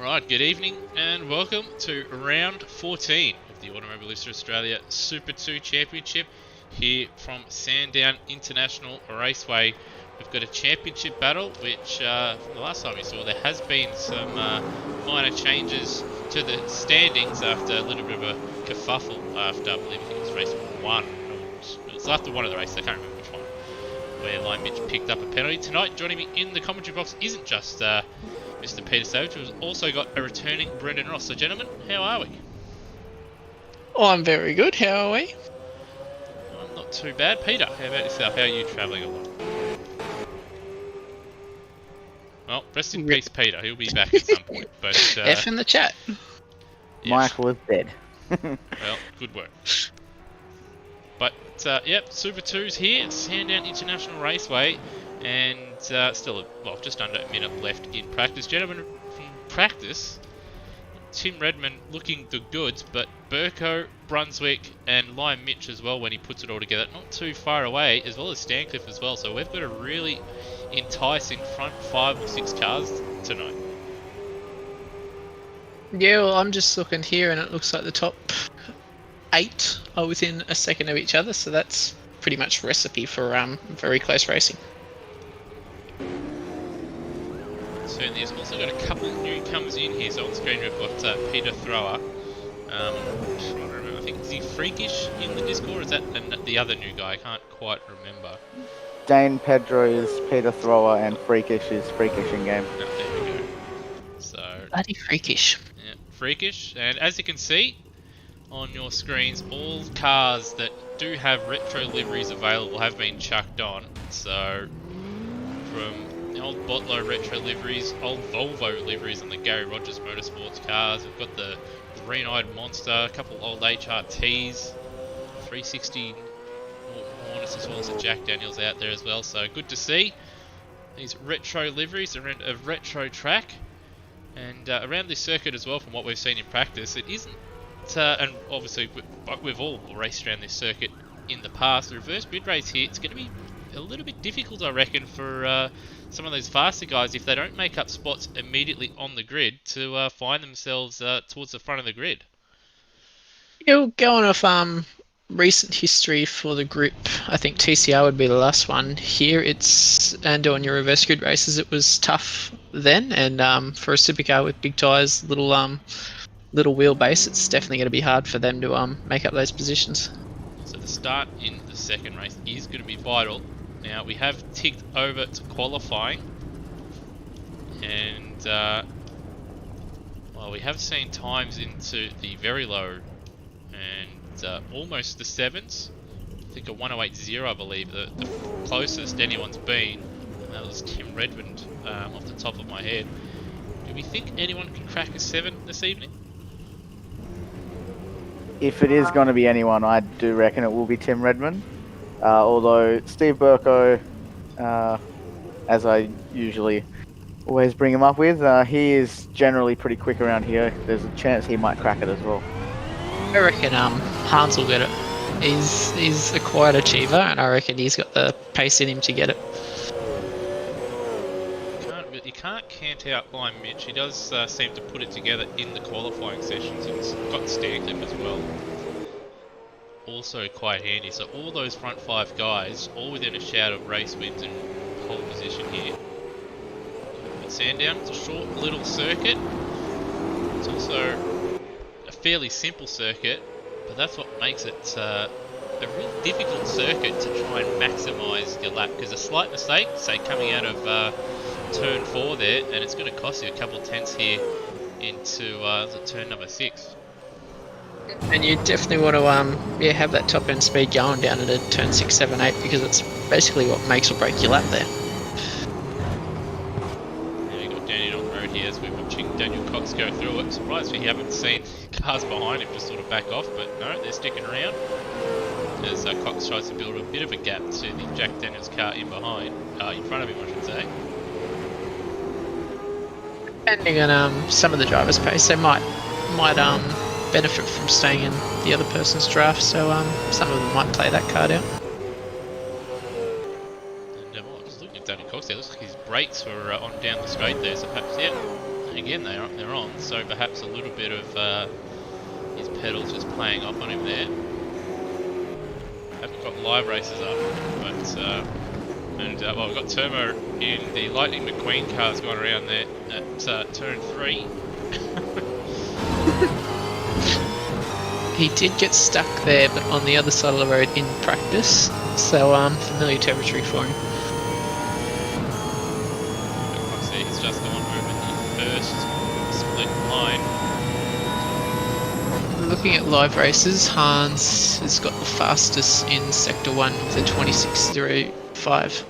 Alright, good evening and welcome to round 14 of the Automobilista Australia Super 2 Championship here from Sandown International Raceway. We've got a championship battle which, from the last time we saw, there has been some minor changes to the standings after a little bit of a kerfuffle after, I believe it was race 1. It was after one of the races, I can't remember which one, where Line Mitch picked up a penalty. Tonight, joining me in the commentary box isn't just Mr. Peter Savage, who's also got a returning Brendan Ross. So, gentlemen, how are we? Oh, I'm very good. How are we? I'm not too bad. Peter, how about yourself? How are you travelling along? Well, rest in peace, Peter. He'll be back at some point. But F in the chat. Yeah. Michael is dead. Well, good work. But, yep, Super 2's here, Sandown International Raceway, and still, just under a minute left in practice. Gentlemen, from practice, Tim Redmond looking the goods, but Burko, Brunswick, and Lion Mitch as well when he puts it all together, not too far away, as well as Stancliffe as well. So we've got a really enticing front 5 or 6 cars tonight. Yeah, well, I'm just looking here and it looks like the top 8 are within a second of each other, so that's pretty much recipe for very close racing. Certainly, there's also got a couple of newcomers in here. So on screen we've got Peter Thrower. I don't remember. I think is he Freakish in the Discord? Or is that the other new guy? I can't quite remember. Dane Pedro is Peter Thrower and Freakish is Freakish in game. No, there we go. So Bloody freakish. yeah, Freakish, and as you can see on your screens, all cars that do have retro liveries available have been chucked on. So from the old Botlow retro liveries, old Volvo liveries on the Gary Rogers Motorsports cars. We've got the green-eyed Monster, a couple old HRTs, 360 Hornets as well as a Jack Daniels out there as well. So good to see these retro liveries around a retro track, and around this circuit as well. From what we've seen in practice, it isn't, and obviously we've all raced around this circuit in the past. The reverse mid race here, it's going to be a little bit difficult, I reckon, for some of those faster guys, if they don't make up spots immediately on the grid, to find themselves towards the front of the grid. You'll go on off recent history for the group. I think TCR would be the last one. Here and on your reverse grid races, it was tough then, and for a supercar with big tyres, little wheelbase, it's definitely going to be hard for them to make up those positions. So the start in the second race is going to be vital. Now we have ticked over to qualifying, and well, we have seen times into the very low and almost the 7s. I think a 108.0, I believe, the closest anyone's been, and that was Tim Redmond off the top of my head. Do we think anyone can crack a 7 this evening? If it is going to be anyone, I do reckon it will be Tim Redmond. Although Steve Burko, as I usually always bring him up with, he is generally pretty quick around here. There's a chance he might crack it as well. I reckon Hans will get it. He's a quiet achiever, and I reckon he's got the pace in him to get it. You can't count out Lion Mitch. He does seem to put it together in the qualifying sessions. He's got Stancliffe as well. Also quite handy. So all those front 5 guys, all within a shout of race wins and pole position here. But Sandown, it's a short little circuit. It's also a fairly simple circuit, but that's what makes it a real difficult circuit to try and maximise your lap. Because a slight mistake, say coming out of turn 4 there, and it's going to cost you a couple tenths here into turn number 6. And you definitely want to have that top end speed going down at a turn 6, 7, 8, because it's basically what makes or breaks your lap there. Now you've got Daniel on the road here as we're watching Daniel Cox go through it. Surprised we haven't seen cars behind him just sort of back off, but no, they're sticking around as Cox tries to build a bit of a gap to the Jack Daniels car in front of him, I should say. Depending on some of the drivers' pace, they might benefit from staying in the other person's draft, so some of them might play that card out. And just looking at Daniel Cox there, looks like his brakes were on down the straight there, so perhaps, yeah, Again, they're on, so perhaps a little bit of his pedals just playing off on him there. Haven't got live races up, but well, we've got Turbo in the Lightning McQueen cars going around there at turn 3. He did get stuck there, but on the other side of the road in practice, so familiar territory for him. Obviously, he's just the one over the first split line. Looking at live races, Hans has got the fastest in Sector 1 with a 26.05.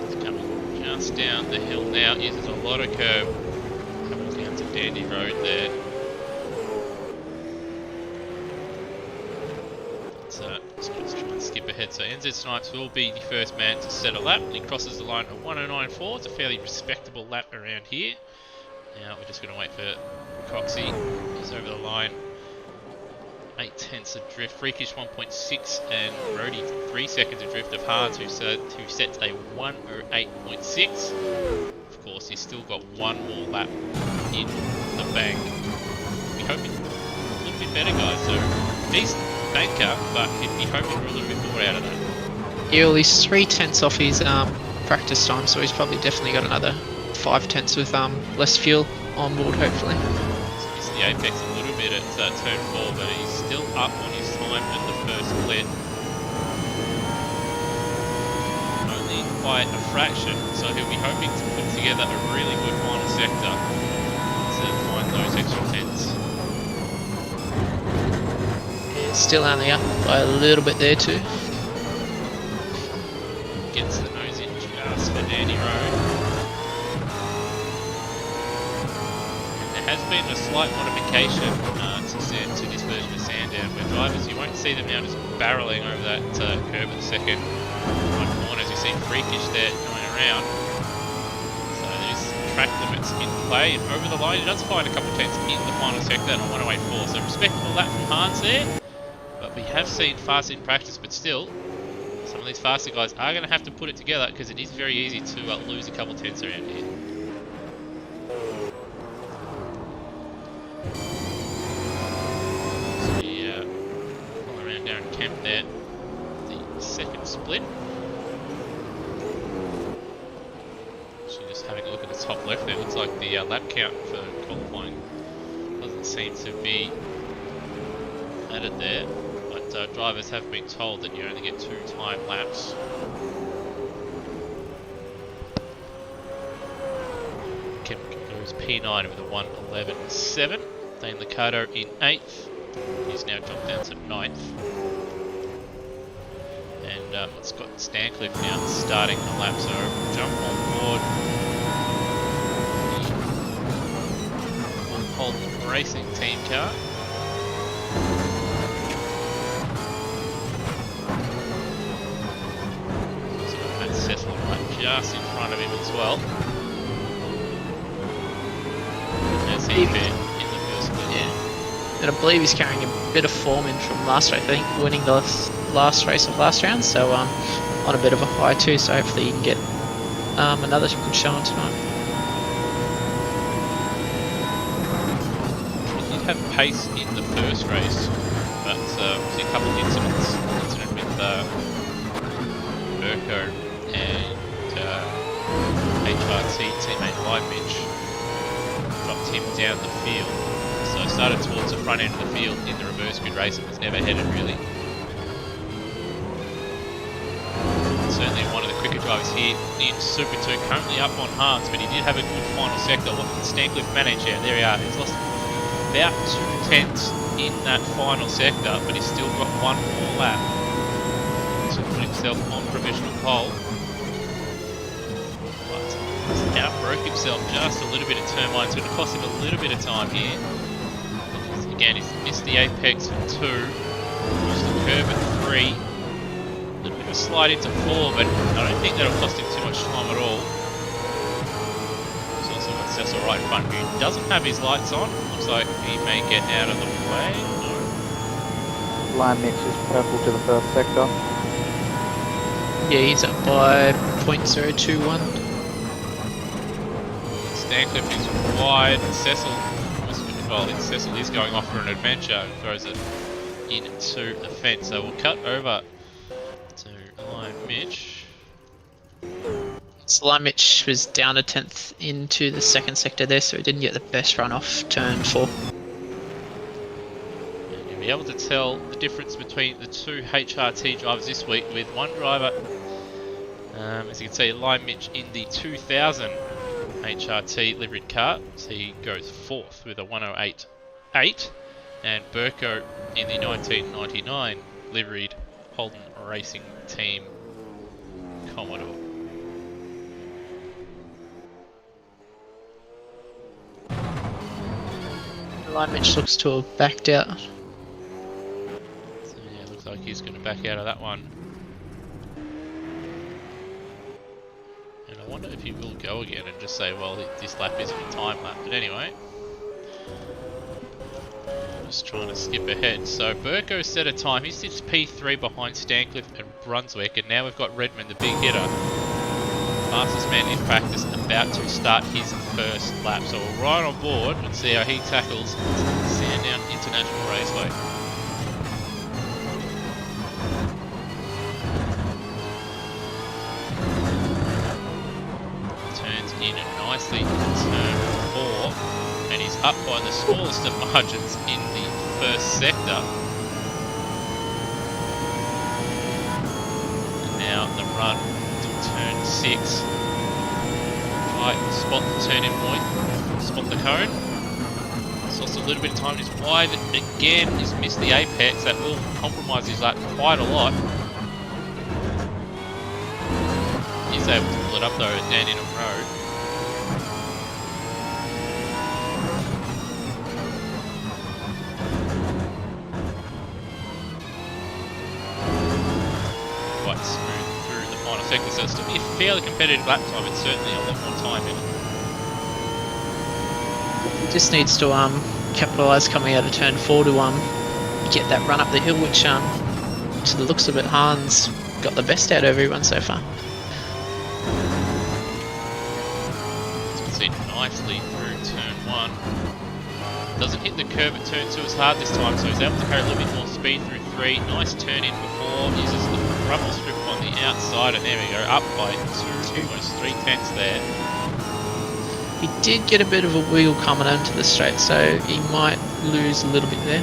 He's coming just down the hill now, uses a lot of curb. Coming down to Dandy Road there. Just try and skip ahead. So NZ Snipes will be the first man to set a lap. He crosses the line at 109.4. It's a fairly respectable lap around here. Now we're just going to wait for Coxie. He's over the line. 8/10 of drift. Freakish 1.6 and Brody 3 seconds of drift of Hans, who sets a 108.6. Of course, he's still got one more lap in the bank. We're hoping a little bit better, guys. So decent banker, but he'd be hoping for a little bit more out of that. Yeah, well, he's 3/10 off his practice time, so he's probably definitely got another 5/10 with less fuel on board, hopefully. He's missed the apex a little bit at turn 4, but he's still up on his time at the first split. Only by a fraction, so he'll be hoping to put together a really good final sector to find those extra tenths. Still only up by a little bit there too. Gets the nose in just for Dandy Road. And there has been a slight modification to this version of Sandown, where drivers, you won't see them now just barreling over that curb at the second right corner, as you see Freakish there going around. So there's track limits in play, and over the line he does find a couple of tenths in the final sector on 108.4. So respectable lap from Hans there. But we have seen fast in practice, but still, some of these faster guys are going to have to put it together, because it is very easy to lose a couple tenths around here. So yeah, all around Darren Kemp there, the second split. So just having a look at the top left there, looks like the lap count for qualifying doesn't seem to be added there. Drivers have been told that you only get 2 time laps. Kemp goes P9 with a 1:11.7. Dane Liccardo in 8th. He's now dropped down to 9th. And Scott Stancliffe now starting the lap, so jump on board the Holden Racing team car. Just in front of him as well. As he fit in the first split. Yeah. And I believe he's carrying a bit of form in from last race, I think, winning the last race of last round, so on a bit of a high too, so hopefully he can get another good showing tonight. He did have pace in the first race, but see a couple of incidents. An incident with Burko and HRT teammate Live Mitch dropped him down the field, so started towards the front end of the field in the reverse grid race and was never headed really. Certainly one of the quicker drivers here in Super 2, currently up on Hans, but he did have a good final sector. What can Stancliffe manage? Yeah, there we are. He's lost about 2 tenths in that final sector, but he's still got one more lap to put himself on provisional pole. Outbroke himself just a little bit at turn 1. It's going to cost him a little bit of time here. Again, he's missed the apex for 2. Used the curb at 3. A little bit of a slide into 4, but I don't think that'll cost him too much time at all. He's also got Cecil right in front of him, who doesn't have his lights on. Looks like he may get out of the way. No. Line Mitch is purple to the first sector. Yeah, he's up by 0.021. Stancliffe is wide. Cecil is going off for an adventure and throws it into the fence. So we'll cut over to Lion Mitch. Slime Mitch was down a 10th into the second sector there, so he didn't get the best run off turn 4. And you'll be able to tell the difference between the two HRT drivers this week with one driver, as you can see, Lion Mitch in the 2000 HRT liveried car, so he goes 4th with a 108.8, and Burko in the 1999 liveried Holden Racing Team Commodore. Lion Mitch looks to have backed out. So yeah, looks like he's going to back out of that one. And I wonder if he will go again and just say, well, this lap isn't a time lap. But anyway, just trying to skip ahead. So Burko set a time. He sits P3 behind Stancliffe and Brunswick, and now we've got Redmond, the big hitter, fastest man in practice, about to start his first lap. So we'll ride on board and see how he tackles Sandown International Raceway. Turns in nicely into turn 4, and he's up by the smallest of margins in the first sector. And now the run to turn 6. Right, spot the turn in point, spot the cone. He's lost a little bit of time, he's wide again, he's missed the apex, that will compromise his lap quite a lot. He's able to pull it up though at Dandenong Road. Quite smooth through the final sector, so it'll still be a fairly competitive lap time, but certainly a lot more time in it. He just needs to capitalise coming out of turn 4 to get that run up the hill, which to the looks of it, Hans got the best out of everyone so far. See nicely through turn 1. Doesn't hit the curve at turn 2 as hard this time, so he's able to carry a little bit more speed through 3. Nice turn in before, uses the rumble strip on the outside, and there we go, up by 2, almost 3/10 there. He did get a bit of a wheel coming into the straight, so he might lose a little bit there.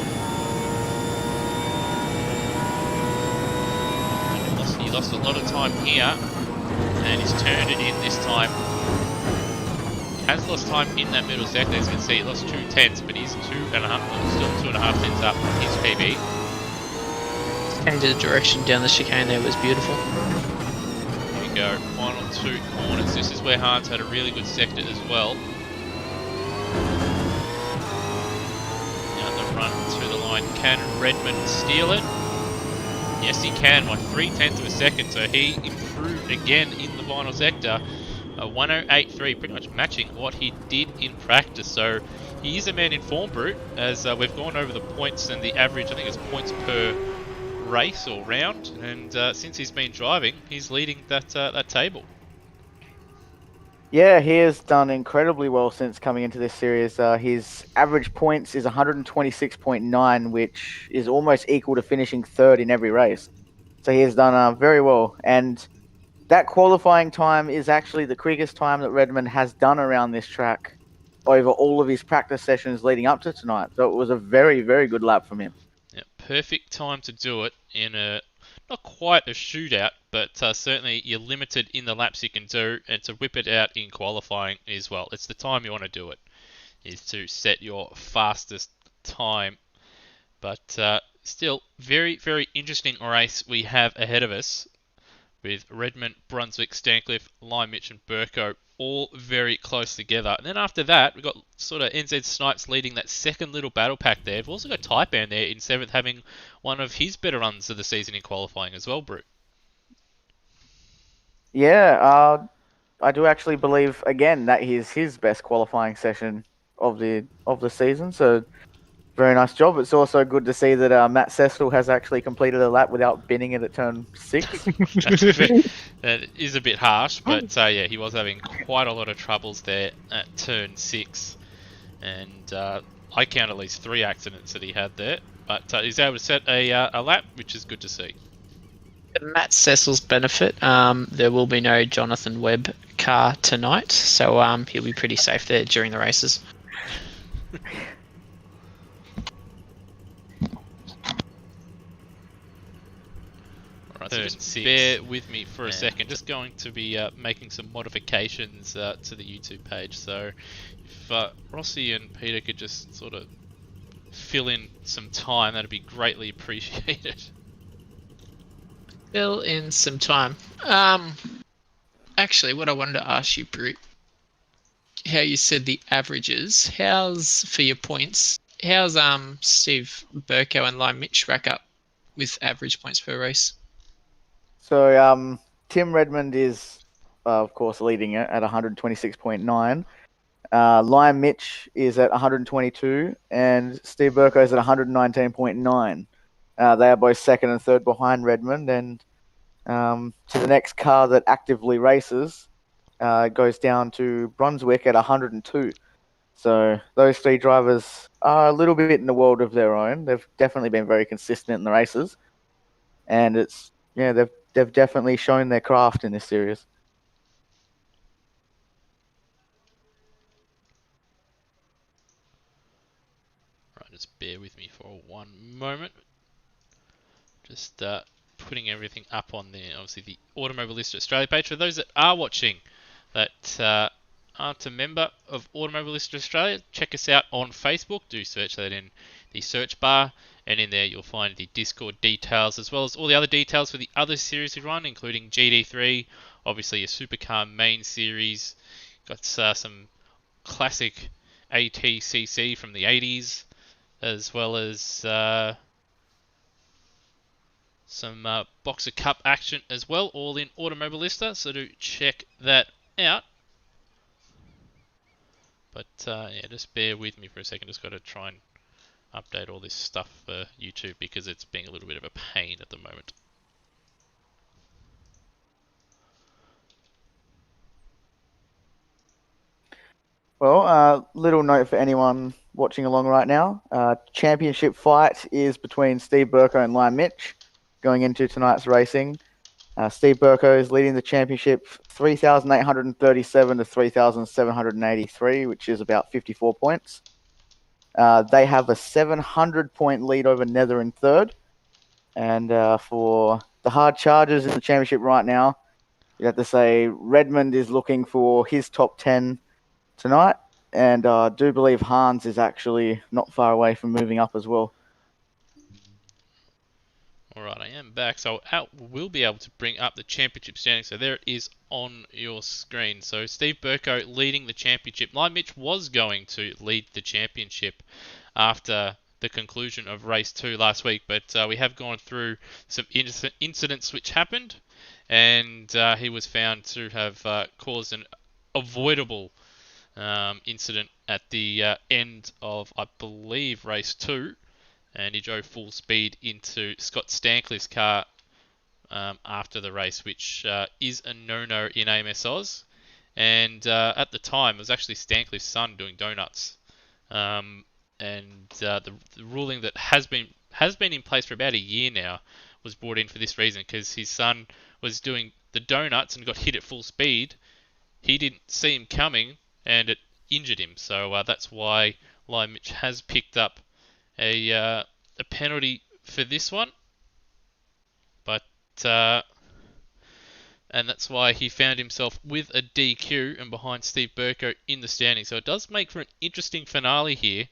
He lost a lot of time here, and he's turned it in this time. Has lost time in that middle sector, as you can see, he lost 2/10, but he's still 2.5 tenths up on his PB. Change of direction down the chicane there was beautiful. Here we go, final 2 corners. This is where Hans had a really good sector as well. Now the run to the line. Can Redmond steal it? Yes, he can by 3/10 of a second, so he improved again in the final sector. A 108.3, pretty much matching what he did in practice. So he is a man in form, Brute, as we've gone over the points and the average, I think it's points per race or round, and since he's been driving, he's leading that table. Yeah, he has done incredibly well since coming into this series. His average points is 126.9, which is almost equal to finishing 3rd in every race. So he has done very well, and that qualifying time is actually the quickest time that Redmond has done around this track over all of his practice sessions leading up to tonight. So it was a very, very good lap from him. Yeah, perfect time to do it in a, not quite a shootout, but certainly you're limited in the laps you can do, and to whip it out in qualifying as well. It's the time you want to do it, is to set your fastest time. But still, very, very interesting race we have ahead of us, with Redmond, Brunswick, Stancliffe, Lion Mitch and Burko all very close together. And then after that, we've got sort of NZ Snipes leading that second little battle pack there. We've also got Taipan there in 7th, having one of his better runs of the season in qualifying as well, Brute. Yeah, I do actually believe, again, that is his best qualifying session of the season. So very nice job. It's also good to see that Matt Cecil has actually completed a lap without binning it at turn 6. That is a bit harsh, but yeah, he was having quite a lot of troubles there at turn 6, and I count at least 3 accidents that he had there, but he's able to set a lap, which is good to see. Matt Cecil's benefit, there will be no Jonathan Webb car tonight, so he'll be pretty safe there during the races. Alright, so just bear with me for a second. Just going to be making some modifications to the YouTube page. So if Rossi and Peter could just sort of fill in some time, that'd be greatly appreciated. Fill in some time. Actually, what I wanted to ask you, Brute, how you said the averages. How's, for your points, how's Steve Burko and Lime Mitch rack up with average points per race? So Tim Redmond is, of course, leading it at 126.9. Lime Mitch is at 122, and Steve Burko is at 119.9. They are both second and third behind Redmond, and to the next car that actively races goes down to Brunswick at 102. So those 3 drivers are a little bit in the world of their own. They've definitely been very consistent in the races, and they've definitely shown their craft in this series. Right, just bear with me for one moment. Just putting everything up on there. Obviously, the Automobilista Australia page. For those that are watching that aren't a member of Automobilista Australia, check us out on Facebook. Do search that in the search bar, and in there you'll find the Discord details, as well as all the other details for the other series we run, including GD3, obviously a supercar main series, got some classic ATCC from the 80s, as well as some Boxer Cup action as well, all in Automobilista, so do check that out. But yeah, just bear with me for a second. Just got to try and update all this stuff for YouTube because it's being a little bit of a pain at the moment. Well, little note for anyone watching along right now. Championship fight is between Steve Burko and Lime Mitch going into tonight's racing. Steve Burko is leading the championship 3,837 to 3,783, which is about 54 points. They have a 700-point lead over Nether in third. And for the hard chargers in the championship right now, you have to say Redmond is looking for his top 10 tonight. And I do believe Hans is actually not far away from moving up as well. Alright, I am back, so we'll be able to bring up the championship standing. So there it is on your screen. So Steve Burko leading the championship. Lime Mitch was going to lead the championship after the conclusion of race 2 last week, but we have gone through some incidents which happened, and he was found to have caused an avoidable incident at the end of, I believe, race 2. And he drove full speed into Scott Stancliffe's car after the race, which is a no-no in AMSOZ. And at the time, it was actually Stancliffe's son doing donuts. And the ruling that has been in place for about a year now was brought in for this reason, because his son was doing the donuts and got hit at full speed. He didn't see him coming, and it injured him. So that's why Lime Mitch has picked up a penalty for this one, but and that's why he found himself with a DQ and behind Steve Burko in the standing. So it does make for an interesting finale here,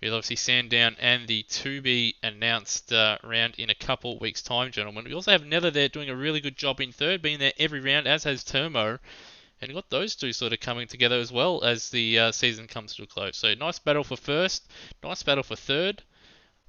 with obviously Sandown and the to be announced round in a couple weeks' time, gentlemen. We also have Nether there doing a really good job in third, being there every round, as has Termo. And got those two sort of coming together as well as the season comes to a close. So nice battle for first, nice battle for third.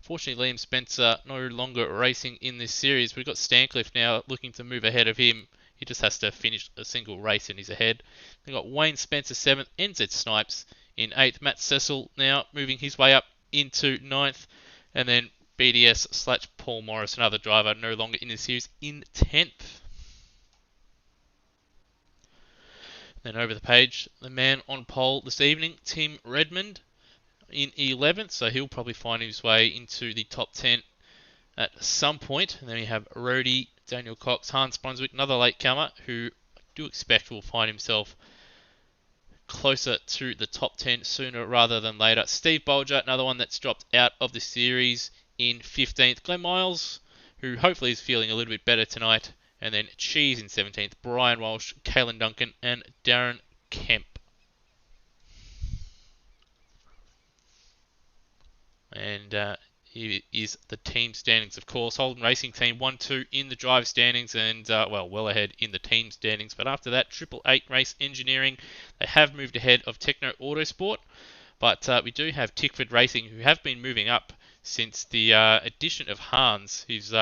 Fortunately, Liam Spencer no longer racing in this series. We've got Stancliffe now looking to move ahead of him. He just has to finish a single race and he's ahead. We've got Wayne Spencer 7th, NZ Snipes in 8th. Matt Cecil now moving his way up into 9th, and then BDS/Paul Morris, another driver no longer in the series, in 10th. Then over the page, the man on pole this evening, Tim Redmond, in 11th, so he'll probably find his way into the top 10 at some point. And then we have Rody, Daniel Cox, Hans Brunswick, another latecomer who I do expect will find himself closer to the top 10 sooner rather than later. Steve Bolger, another one that's dropped out of the series, in 15th. Glenn Miles, who hopefully is feeling a little bit better tonight. And then Cheese in 17th. Brian Walsh, Kalen Duncan, and Darren Kemp. And here is the team standings, of course. Holden Racing Team 1-2 in the drive standings and, well ahead in the team standings. But after that, 888 Race Engineering, they have moved ahead of Techno Autosport. But we do have Tickford Racing, who have been moving up since the addition of Hans, who's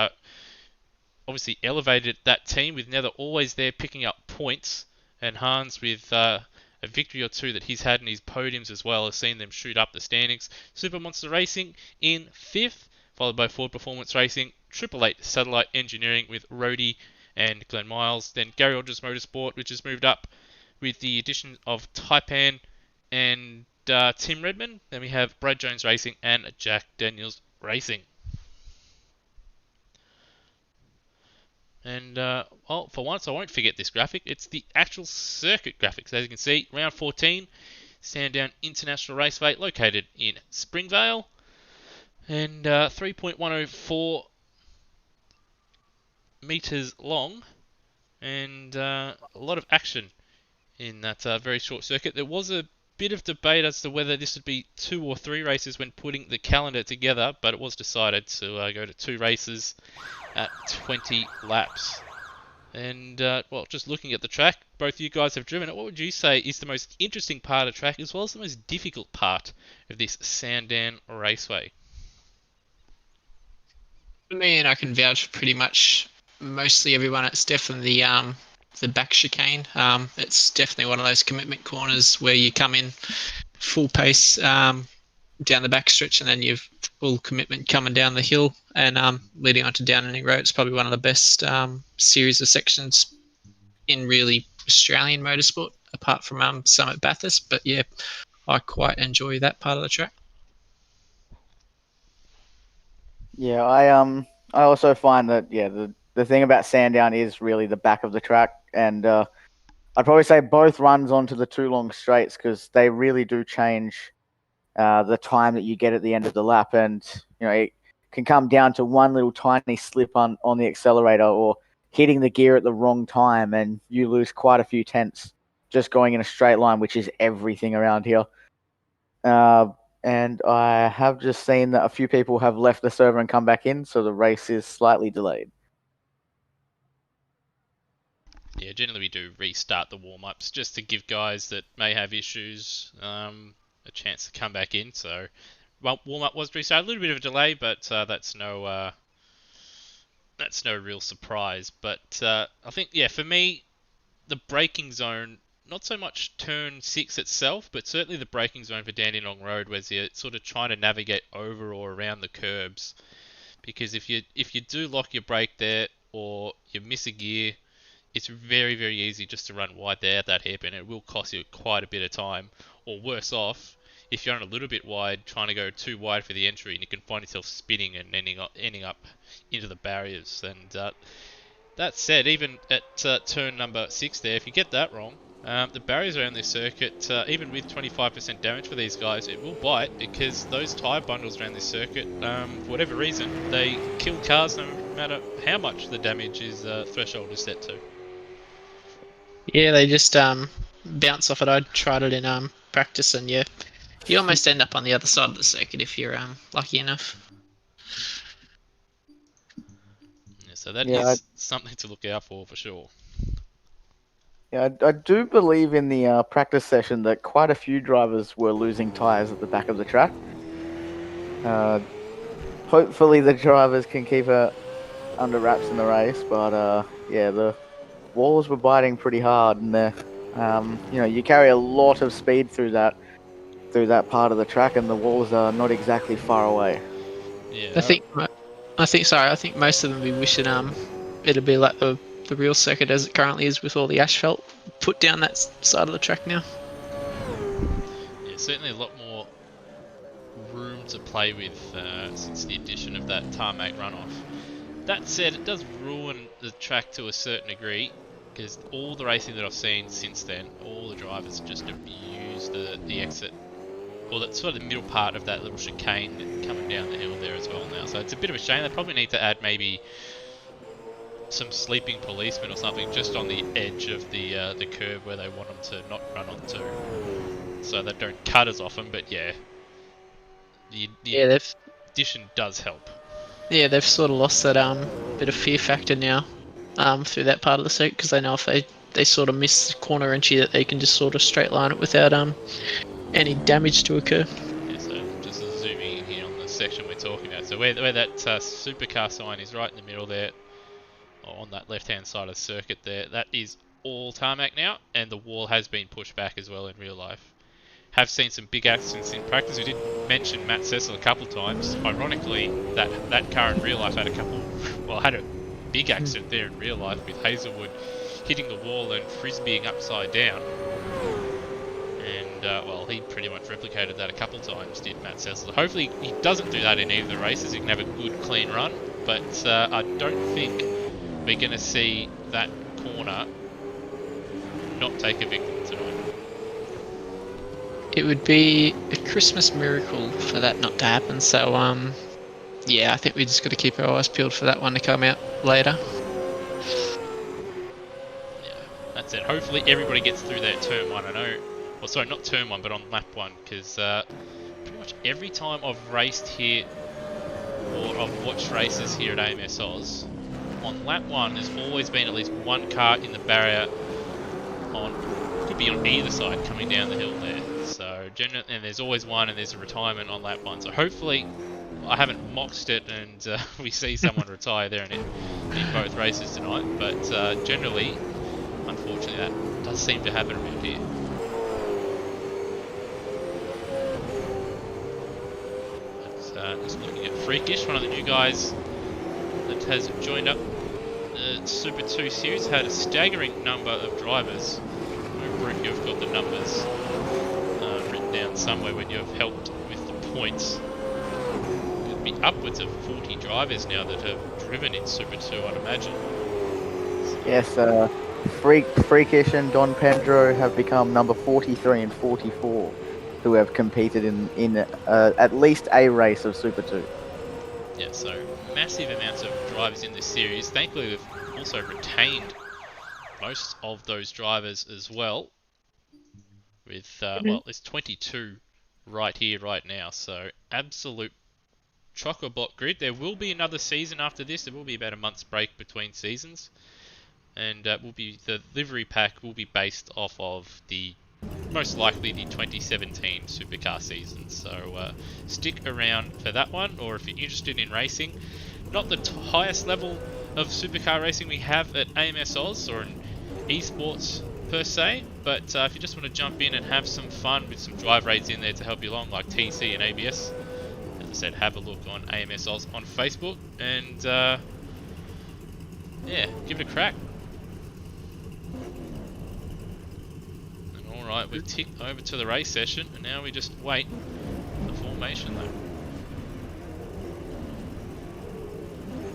obviously elevated that team with Nether always there picking up points. And Hans, with a victory or two that he's had in his podiums as well, has seen them shoot up the standings. Super Monster Racing in 5th, followed by Ford Performance Racing, 888 Satellite Engineering with Rody and Glenn Miles. Then Gary Rogers Motorsport, which has moved up with the addition of Taipan and Tim Redmond. Then we have Brad Jones Racing and Jack Daniels Racing. And, well, for once, I won't forget this graphic. It's the actual circuit graphics. As you can see, round 14, Sandown International Raceway, located in Springvale. And 3.104 metres long. And a lot of action in that very short circuit. There was a bit of debate as to whether this would be 2 or 3 races when putting the calendar together, but it was decided to go to 2 races at 20 laps. And, well, just looking at the track, both you guys have driven it. What would you say is the most interesting part of the track, as well as the most difficult part of this Sandown Raceway? For me, and I can vouch for pretty much mostly everyone, it's definitely the back chicane. It's definitely one of those commitment corners where you come in full pace down the back stretch, and then you've full commitment coming down the hill and leading onto Downing Road. It's probably one of the best series of sections in really Australian motorsport, apart from Summit Bathurst. But yeah, I quite enjoy that part of the track. Yeah, I also find that the thing about Sandown is really the back of the track, and I'd probably say both runs onto the 2 long straights, because they really do change the time that you get at the end of the lap. And it can come down to one little tiny slip on the accelerator or hitting the gear at the wrong time, and you lose quite a few tenths just going in a straight line, which is everything around here. And I have just seen that a few people have left the server and come back in, so the race is slightly delayed. Yeah, generally we do restart the warm-ups just to give guys that may have issues a chance to come back in. So, well, warm-up was restarted. A little bit of a delay, but that's no real surprise. But I think, yeah, for me, the braking zone, not so much turn 6 itself, but certainly the braking zone for Dandenong Road, where you're sort of trying to navigate over or around the curbs. Because if you do lock your brake there, or you miss a gear, it's very, very easy just to run wide there at that hairpin. It will cost you quite a bit of time. Or worse off, if you're on a little bit wide, trying to go too wide for the entry, and you can find yourself spinning and ending up into the barriers. And that said, even at turn number 6 there, if you get that wrong, the barriers around this circuit, even with 25% damage for these guys, it will bite, because those tyre bundles around this circuit, for whatever reason, they kill cars no matter how much the damage threshold is set to. Yeah, they just bounce off it. I tried it in practice, and yeah, you almost end up on the other side of the circuit if you're lucky enough. Yeah, so that is something to look out for sure. Yeah, I do believe in the practice session that quite a few drivers were losing tyres at the back of the track. Hopefully the drivers can keep it under wraps in the race, but yeah, the walls were biting pretty hard, and you carry a lot of speed through through that part of the track, and the walls are not exactly far away. Yeah. I think most of them be wishing it'd be like the real circuit as it currently is with all the asphalt put down that side of the track now. Yeah, certainly a lot more room to play with since the addition of that tarmac runoff. That said, it does ruin the track to a certain degree, because all the racing that I've seen since then, all the drivers just abuse the exit, or that sort of the middle part of that little chicane coming down the hill there as well now. So it's a bit of a shame. They probably need to add maybe some sleeping policemen or something just on the edge of the curve where they want them to not run onto, so they don't cut as often. But yeah, the addition does help. Yeah, they've sort of lost that bit of fear factor now through that part of the circuit, because they know if they sort of miss the corner entry that they can just sort of straight line it without any damage to occur. Yeah, so just zooming in here on the section we're talking about. So where that supercar sign is, right in the middle there, on that left-hand side of the circuit there, that is all tarmac now, and the wall has been pushed back as well in real life. Have seen some big accidents in practice. We did mention Matt Cecil a couple of times. Ironically, that car in real life had a big accident there in real life with Hazelwood hitting the wall and frisbeeing upside down. And well, he pretty much replicated that a couple of times, did Matt Cecil. Hopefully he doesn't do that in either of the races. He can have a good clean run, but I don't think we're going to see that corner not take a victim tonight. It would be a Christmas miracle for that not to happen. So yeah, I think we just got to keep our eyes peeled for that one to come out later. Yeah, that's it. Hopefully everybody gets through their turn one. I know, well, sorry, not turn one, but on lap one, because pretty much every time I've raced here, or I've watched races here at AMSOZ, on lap one there's always been at least one car in the barrier could be on either side coming down the hill there. So and there's always one, and there's a retirement on lap one. So hopefully I haven't moxed it and we see someone retire there in both races tonight. But generally, unfortunately, that does seem to happen around here. But, just looking at Freakish, one of the new guys that has joined up the Super 2 series, had a staggering number of drivers. Brooke, you've got the numbers written down somewhere when you've helped with the points. It'll be upwards of 40 drivers now that have driven in Super 2, I'd imagine. Yes, Freakish and Don Pedro have become number 43 and 44, who have competed in at least a race of Super 2. Yeah, so massive amounts of drivers in this series. Thankfully, we've also retained most of those drivers as well. With, well, there's 22 right here, right now. So, absolute chock-a-block grid. There will be another season after this. There will be about a month's break between seasons. And the livery pack will be based off of most likely the 2017 Supercar season. So, stick around for that one. Or if you're interested in racing, not the highest level of Supercar racing we have at AMSOZ or in esports per se, but if you just want to jump in and have some fun with some drive raids in there to help you along, like TC and ABS, as I said, have a look on AMSOZ on Facebook, and yeah, give it a crack. And alright, we've ticked over to the race session, and now we just wait for the formation though.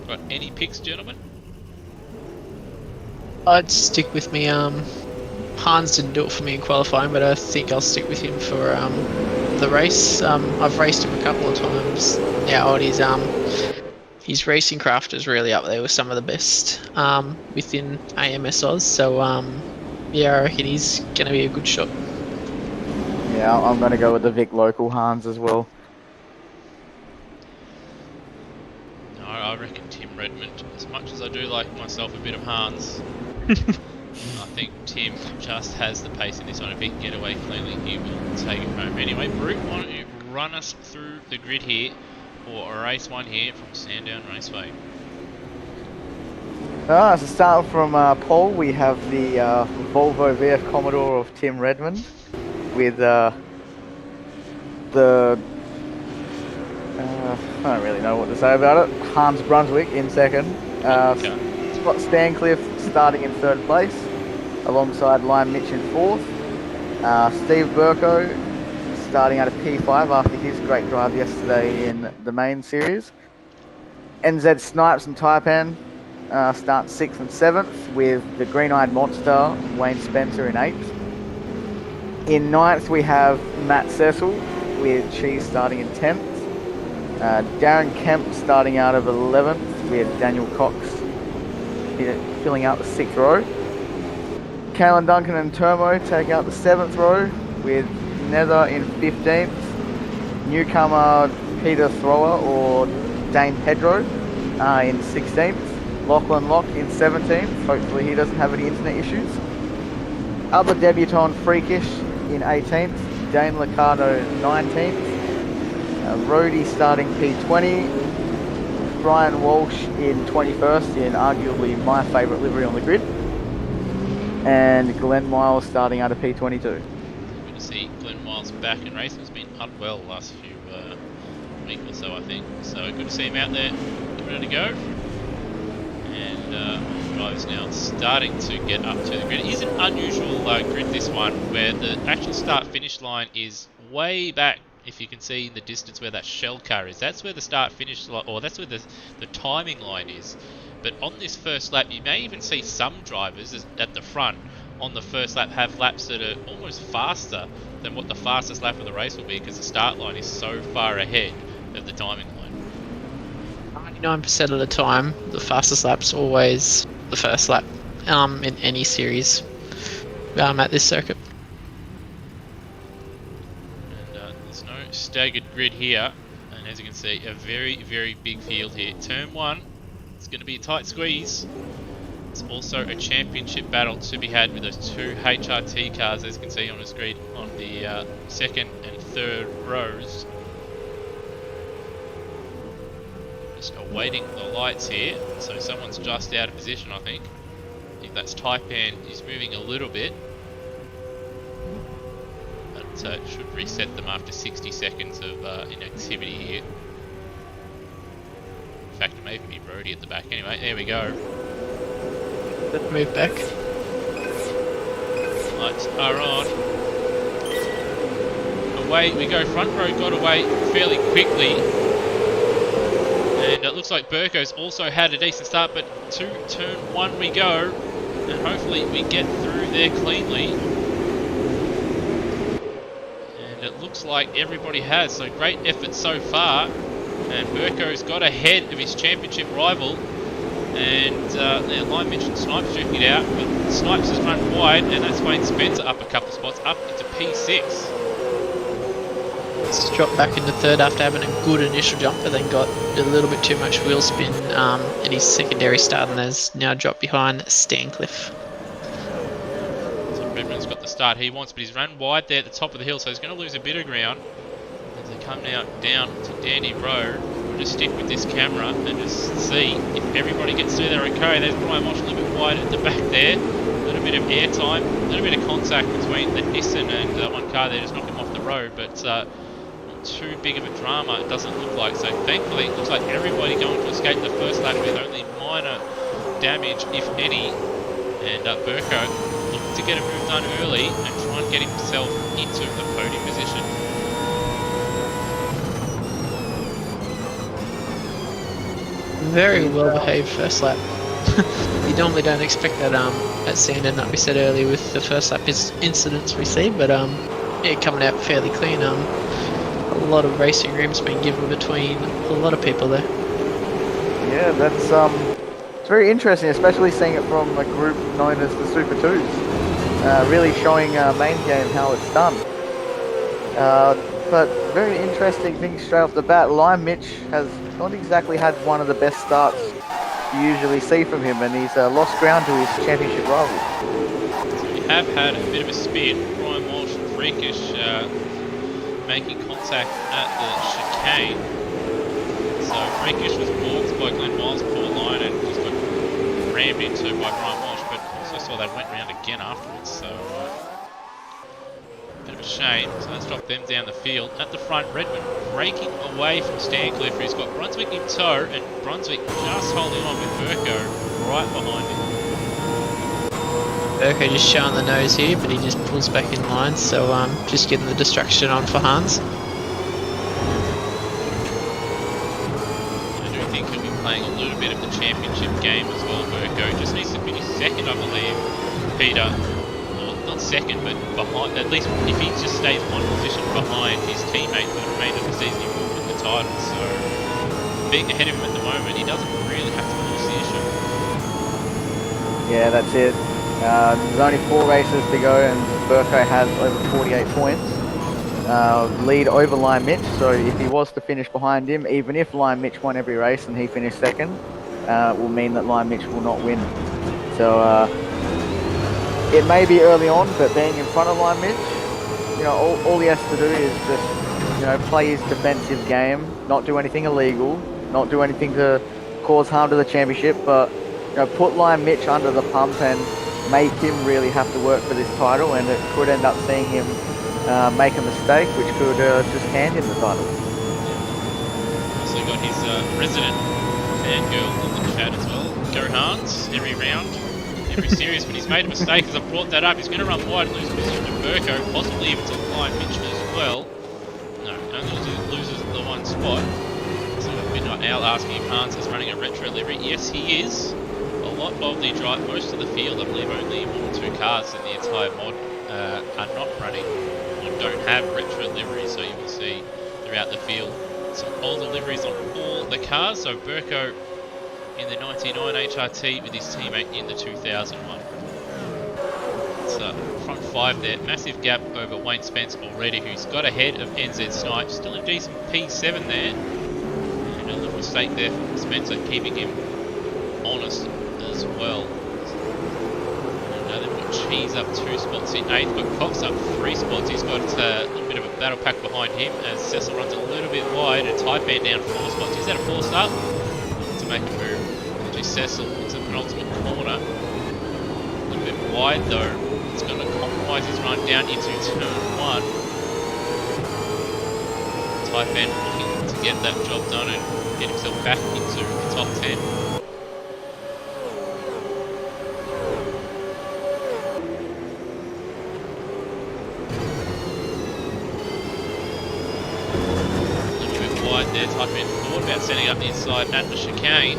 Got any picks, gentlemen? I'd stick with me. Hans didn't do it for me in qualifying, but I think I'll stick with him for the race. I've raced him a couple of times now, and his racing craft is really up there with some of the best within AMSOZ. So yeah, I reckon he's going to be a good shot. Yeah, I'm going to go with the Vic local Hans as well. No, I reckon Tim Redmond. As much as I do like myself a bit of Hans, I think Tim just has the pace in this one. If he can get away cleanly, he will take it home. Anyway, Brute, why don't you run us through the grid here for a race one here from Sandown Raceway. So starting from pole, we have the Volvo VF Commodore of Tim Redmond with the I don't really know what to say about it. Hans Brunswick in second. Scott Stancliffe starting in third place, alongside Liam Mitch in fourth. Steve Burko starting out of P5 after his great drive yesterday in the main series. NZ Snipes and Taipan start 6th and 7th, with the green-eyed monster Wayne Spencer in 8th. In 9th we have Matt Cecil with Cheese starting in 10th. Darren Kemp starting out of 11th, with Daniel Cox filling out the 6th row. Kalen Duncan and Termo taking out the 7th row, with Nether in 15th. Newcomer Peter Thrower or Dane Pedro in 16th. Lachlan Locke in 17th. Hopefully he doesn't have any internet issues. Other debutant Freakish in 18th. Dane Liccardo 19th. Rhodey starting P20. Brian Walsh in 21st, in arguably my favourite livery on the grid. And Glenn Miles starting out of P22. Good to see Glenn Miles back in racing. He's been unwell the last few week or so, I think. So good to see him out there, ready to go. And drivers now starting to get up to the grid. It is an unusual grid, this one, where the actual start-finish line is way back. If you can see in the distance where that shell car is, that's where the start-finish line, or that's where the timing line is. But on this first lap, you may even see some drivers at the front on the first lap have laps that are almost faster than what the fastest lap of the race will be, because the start line is so far ahead of the timing line. 99% of the time, the fastest lap's always the first lap in any series at this circuit. And there's no staggered grid here, and as you can see, a very, very big field here. Turn 1, it's going to be a tight squeeze. It's also a championship battle to be had with those two HRT cars, as you can see on the screen, on the second and third rows. Just awaiting the lights here, so someone's just out of position, I think. I think that's Taipan. He's moving a little bit, but it should reset them after 60 seconds of inactivity here. In fact, it may be Brody at the back. Anyway, there we go. Let's move back. Lights are on. Away we go. Front row got away fairly quickly. And it looks like Burko's also had a decent start, but to turn 1 we go. And hopefully we get through there cleanly. And it looks like everybody has, so great effort so far. And Burko's got ahead of his championship rival. And now Lime mentioned Snipes duking it out, but Snipes has run wide, and that's Wayne Spencer up a couple spots, up into P6. It's dropped back into third after having a good initial jump, but then got a little bit too much wheel spin in his secondary start, and has now dropped behind Stancliffe. So Redmond's got the start he wants, but he's run wide there at the top of the hill, so he's going to lose a bit of ground. As they come now down to Dandy Road, we'll just stick with this camera and just see if everybody gets through there okay. There's Brian Mosh a little bit wide at the back there. A little bit of air time, a little bit of contact between the Nissan and one car there, just knocked him off the road, but not too big of a drama, it doesn't look like. So thankfully, it looks like everybody going to escape the first lap with only minor damage, if any. And Burko looking to get a move done early and try and get himself into a podium position. Very well behaved first lap. You normally don't expect that at Sandown, like we said earlier, with the first lap incidents we see, but yeah, coming out fairly clean. A lot of racing room's been given between a lot of people there. Yeah, that's it's very interesting, especially seeing it from a group known as the Super 2s. Really showing main game how it's done. But very interesting thing straight off the bat. Lime Mitch has not exactly had one of the best starts you usually see from him, and he's lost ground to his championship rival. So we have had a bit of a spin. Brian Walsh and Freakish making contact at the chicane. So Freakish was walked by Glenn Miles' poor line and just got rammed into by Brian Walsh, but also saw they went round again afterwards. So bit of a shame. So let's drop them down the field. At the front, Redmond breaking away from Stancliffe, who's got Brunswick in tow, and Brunswick just holding on with Burko right behind him. Burko just showing the nose here, but he just pulls back in line, so just getting the distraction on for Hans. I do think he'll be playing a little bit of the championship game as well. Burko just needs to finish second, I believe. Peter, well, not second, but behind. At least if he just stays one position behind his teammate for the remainder of the season, he will win the title. So being ahead of him at the moment, he doesn't really have to force the issue. Yeah, that's it. There's only 4 races to go, and Burko has over 48 points. Lead over Lion Mitch, so if he was to finish behind him, even if Lion Mitch won every race and he finished second, will mean that Lion Mitch will not win. So it may be early on, but being in front of Lion Mitch, you know, all he has to do is just, you know, play his defensive game, not do anything illegal, not do anything to cause harm to the championship, but, you know, put Lion Mitch under the pump and make him really have to work for this title, and it could end up seeing him make a mistake, which could just hand him the title. Also got his resident fangirl in the chat as well. Go Hans, every round, every series, but he's made a mistake as I brought that up. He's going to run wide and lose position to Burko, possibly even to Lion Mitch as well. No, only loses the one spot. So Midnight Owl asking if Hans is running a retro livery. Yes, he is. A lot of the drive, most of the field, I believe only 1 or 2 cars in the entire mod are not running or don't have retro liveries, so you will see throughout the field some older liveries on all the cars. So Burko in the 99 HRT with his teammate in the 2001. It's front 5 there, massive gap over Wayne Spence already, who's got ahead of NZ Snipe, still a decent P7 there, and a little mistake there from Spencer keeping him honest as well. Now they've got Cheese up 2 spots in 8th, but Cox up 3 spots. He's got a little bit of a battle pack behind him as Cecil runs a little bit wide, and Taipan down 4 spots. Is that a 4-star? To make a move. Actually, Cecil into the penultimate corner. A little bit wide though. It's going to compromise his run down into turn 1. Taipan looking to get that job done and get himself back into the top 10. There, Taipan thought about setting up the inside at the chicane.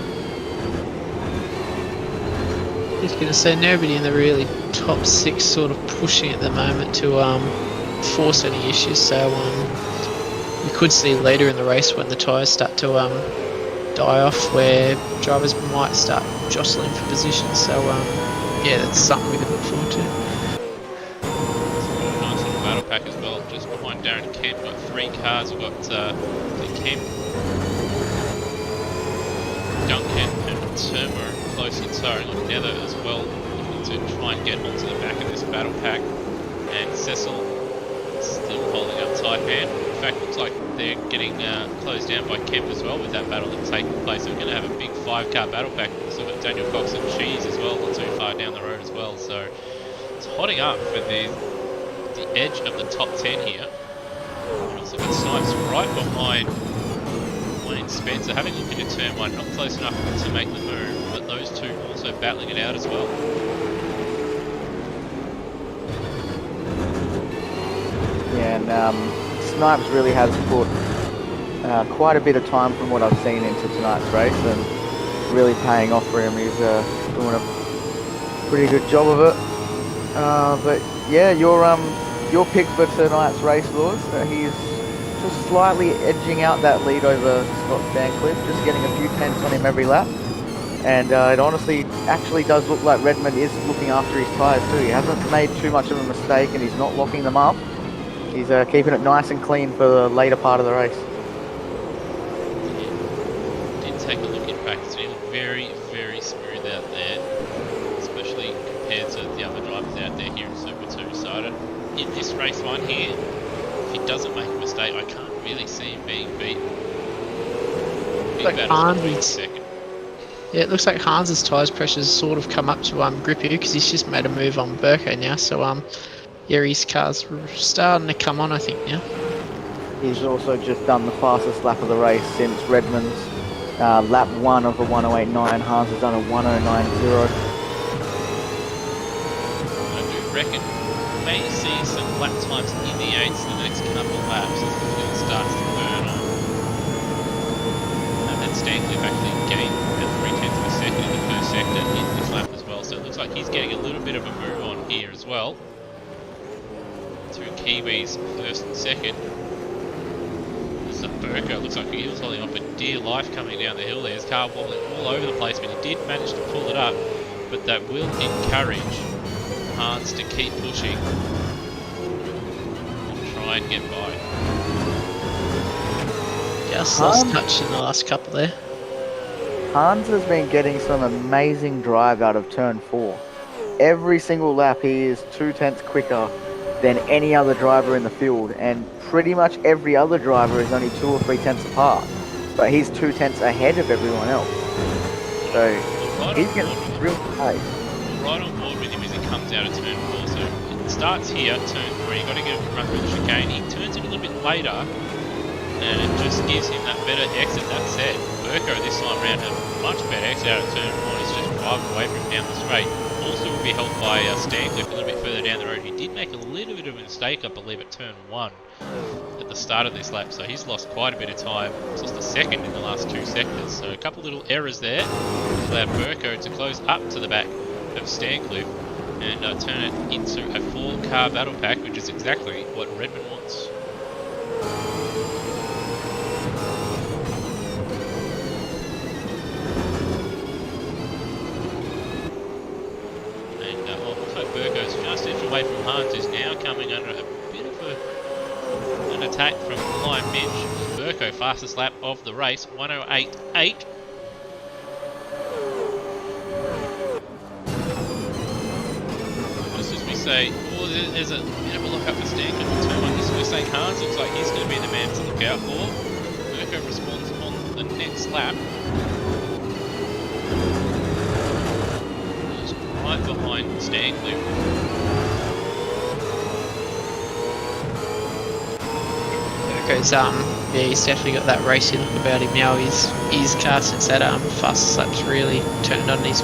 Just going to say nobody in the really top 6 sort of pushing at the moment to force any issues, so we could see later in the race when the tyres start to die off where drivers might start jostling for positions, so yeah, that's something we could look forward to. Nice little battle pack as well, just behind Darren Kemp. We've got 3 cars. We've got Kemp, Duncan and Turmo close in towing together as well, looking to try and get onto the back of this battle pack. And Cecil still holding up Taipan. In fact, looks like they're getting closed down by Kemp as well with that battle that's taking place. So we're going to have a big 5-car battle pack. So we've got Daniel Cox and Cheese as well, not too far down the road as well. So it's hotting up for the edge of the top 10 here. And also got Snipes right behind Wayne Spencer, having a look into turn 1, not close enough to make the move, but those two also battling it out as well. Yeah, and Snipes really has put quite a bit of time from what I've seen into tonight's race, and really paying off for him. He's doing a pretty good job of it. But yeah, your pick for tonight's race, Lewis, he's just slightly edging out that lead over Scott Stancliffe, just getting a few tenths on him every lap. And it honestly actually does look like Redmond is looking after his tyres too. He hasn't made too much of a mistake and he's not locking them up. He's keeping it nice and clean for the later part of the race. Yeah. Did take a look in practice. He looked very, very smooth out there, especially compared to the other drivers out there here in Super 2. So I don't, in this race one here, if he doesn't make a mistake, I can't really see him being beaten. Like Hans, second. yeah, it looks like Hans's tyres pressure's sort of come up to grip here because he's just made a move on Burko now. So Yeah, his car's starting to come on, I think, now. He's also just done the fastest lap of the race since Redmond's lap 1 of a 108.9. Hans has done a 109.0. I do reckon we may see some lap times in the 8s in the next couple of laps as the field starts to burn on. And then Stancliffe actually gained about 3/10 of a second in the first sector in this lap as well, so it looks like he's getting a little bit of a move on here as well. Two Kiwis, first and second. This is a Burko, looks like he was holding on for dear life coming down the hill there. His car wobbling all over the place, but he did manage to pull it up. But that will encourage Hans to keep pushing and try and get by. Just lost touch in the last couple there. Hans has been getting some amazing drive out of turn 4. Every single lap he is 2/10 quicker than any other driver in the field, and pretty much every other driver is only 2 or 3 tenths apart, but he's 2/10 ahead of everyone else. So he's getting real pace. Right on board with him as he comes out of turn 4. So it starts here, turn 3. You've got to get him to run through the chicane. He turns it a little bit later, and it just gives him that better exit. That said, Burko this time around had a much better exit out of turn 1. He's just driving away from him down the straight. Also will be helped by Stancliffe a little bit further down the road. He did make a little bit of a mistake, I believe, at turn 1 at the start of this lap, so he's lost quite a bit of time. He's lost a second in the last 2 sectors, so a couple little errors there. Allowed Burko to close up to the back of Stancliffe and turn it into a 4-car battle pack, which is exactly what Redmond wants. Burko's just inch away from Hans, who's now coming under a bit of an attack from Lion Mitch. Burko, fastest lap of the race, 108.8. Just as we say, there's a bit of a lock up for Stankin for turn 1. Just as we say, Hans looks like he's going to be the man to look out for. Burko responds on the next lap. Right behind Stancliffe. Burko's yeah, he's definitely got that racy look about him now. His car since that fastest lap's really turned on. He's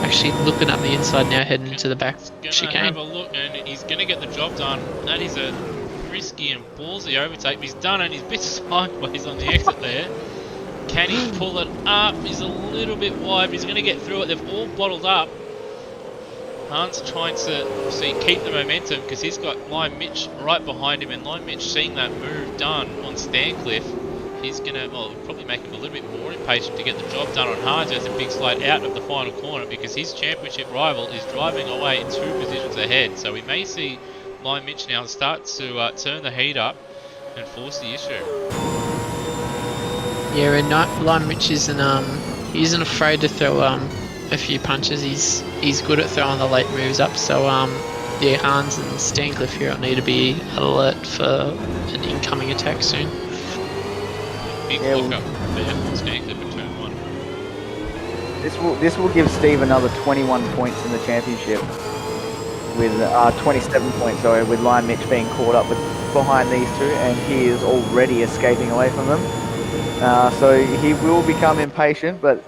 actually looking up the inside now, heading into the back chicane. Have a look, and he's gonna get the job done. That is a risky and ballsy overtake. He's done it. He's a bit sideways on the exit there. Can he pull it up? He's a little bit wide, but he's gonna get through it. They've all bottled up. Hans trying to keep the momentum because he's got Lion Mitch right behind him, and Lion Mitch seeing that move done on Stancliffe, he's going to probably make him a little bit more impatient to get the job done on Hans. There's a big slide out of the final corner because his championship rival is driving away 2 positions ahead. So we may see Lion Mitch now start to turn the heat up and force the issue. Yeah, and Lion Mitch isn't afraid to throw a few punches. He's good at throwing the late moves up, so yeah, Hans and Stancliffe here need to be alert for an incoming attack soon. Big lock up there for Stancliffe at turn 1. This will give Steve another 21 points in the championship, with 27 points, sorry, with Lion Mitch being caught up behind these two, and he is already escaping away from them. So he will become impatient, but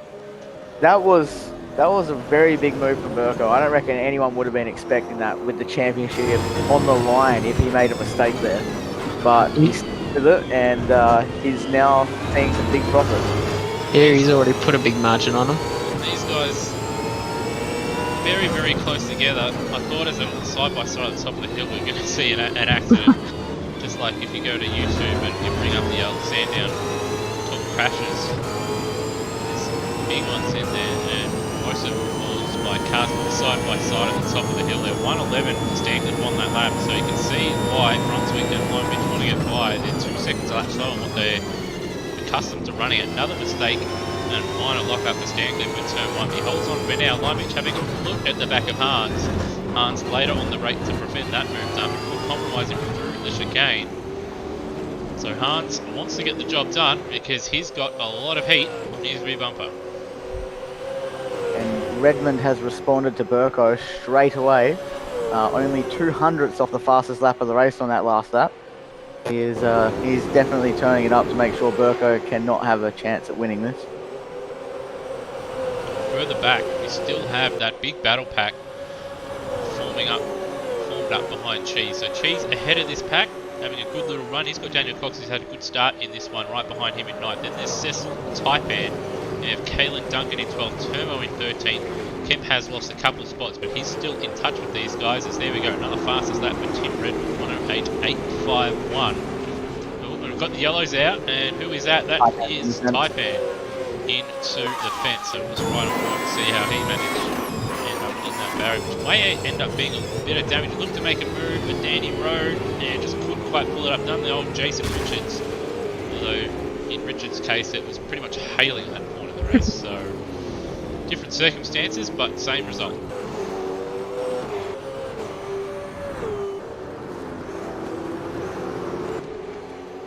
that was a very big move from Burko. I don't reckon anyone would have been expecting that with the championship on the line if he made a mistake there. But he stuck with it, and he's now seeing some big profits. Yeah, he's already put a big margin on him. These guys very, very close together. I thought as a side-by-side at the top of the hill we are going to see an accident. Just like if you go to YouTube and you bring up the old Sandown top crashes. There's big ones in there, and most of them caused by cars side-by-side at the top of the hill. They're 111 Stancliffe on that lap, so you can see why Brunswick and Lion Mitch want to get by. They're 2 seconds lap slow on what they're accustomed to running. Another mistake and minor lock up for Stancliffe in turn 1. He holds on for now. Lion Mitch having a look at the back of Hans. Hans later on the rate to prevent that move done before compromising through the chicane. So Hans wants to get the job done because he's got a lot of heat on his rear bumper. And Redmond has responded to Burko straight away. only 200ths off the fastest lap of the race on that last lap. He's definitely turning it up to make sure Burko cannot have a chance at winning this. Further back, we still have that big battle pack formed up behind Cheese. So Cheese ahead of this pack, having a good little run. He's got Daniel Cox, who's had a good start in this one, right behind him in 9th. Then there's Cecil Taipan. We have Kalen Duncan in 12th, Turbo in 13th. Kemp has lost a couple of spots, but he's still in touch with these guys. As there we go, another fastest lap for Tim Redmond, 108.851. Oh, we've got the yellows out, and who is that? That is Taipan into the fence. So it was right on board to see how he managed to end up in that barrier, which may end up being a bit of damage. Looked to make a move, but Danny Road and just couldn't quite pull it up. Done the old Jason Richards, although in Richards' case it was pretty much hailing at that point of the race. So different circumstances, but same result.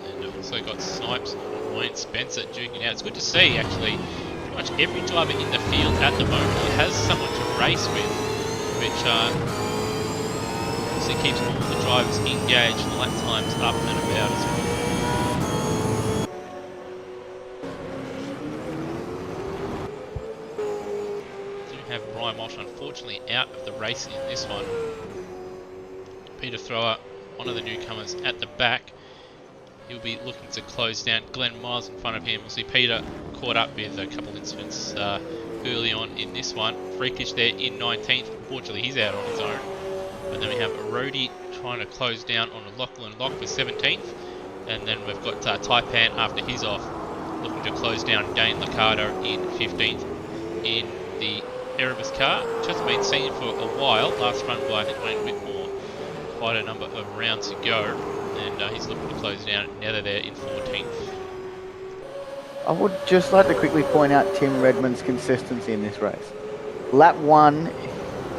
And I've also got Snipes and Wayne Spencer duking out. It's good to see, actually. Pretty much every driver in the field at the moment has someone to race with, which obviously keeps all the drivers engaged and lap times up and about as well. Have Brian Walsh unfortunately out of the race in this one. Peter Thrower, one of the newcomers at the back. He'll be looking to close down. Glenn Miles in front of him. We'll see Peter caught up with a couple incidents early on in this one. Freakish there in 19th. Unfortunately, he's out on his own. But then we have Rhodey trying to close down on a Lachlan Lock for 17th. And then we've got Taipan after he's off, looking to close down Dane Liccardo in 15th in the Erebus car, which hasn't been seen for a while. Last run by, I think, Wayne Whitmore. Quite a number of rounds to go, and he's looking to close down Nether there in 14th. I would just like to quickly point out Tim Redmond's consistency in this race. Lap 1,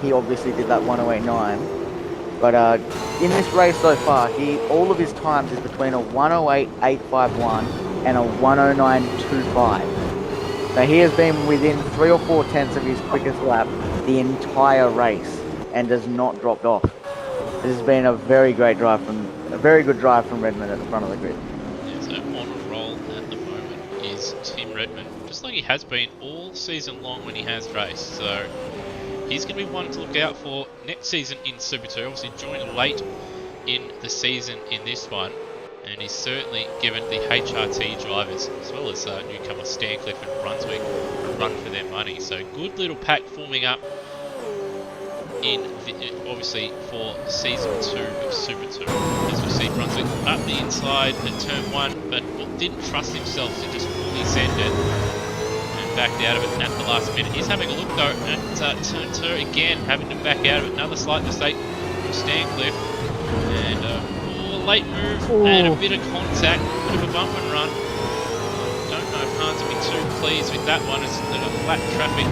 he obviously did that 108.9, but in this race so far, all of his times is between a 108.851 and a 109.25. So he has been within 3 or 4 tenths of his quickest lap the entire race and has not dropped off. This has been a very good drive from Redmond at the front of the grid. Yeah, so on a roll at the moment is Tim Redmond, just like he has been all season long when he has raced. So he's going to be one to look out for next season in Super 2. Obviously joined late in the season in this one. And he's certainly given the HRT drivers, as well as newcomer Stancliffe and Brunswick, a run for their money. So good little pack forming up obviously for Season 2 of Super 2. As we see Brunswick up the inside at Turn 1, but didn't trust himself to just fully send it and backed out of it at the last minute. He's having a look though at Turn 2 again, having to back out of it. Another slight mistake from Stancliffe. And late move and a bit of contact, a bit of a bump and run. Don't know if Hans will be too pleased with that one, as they've got flat traffic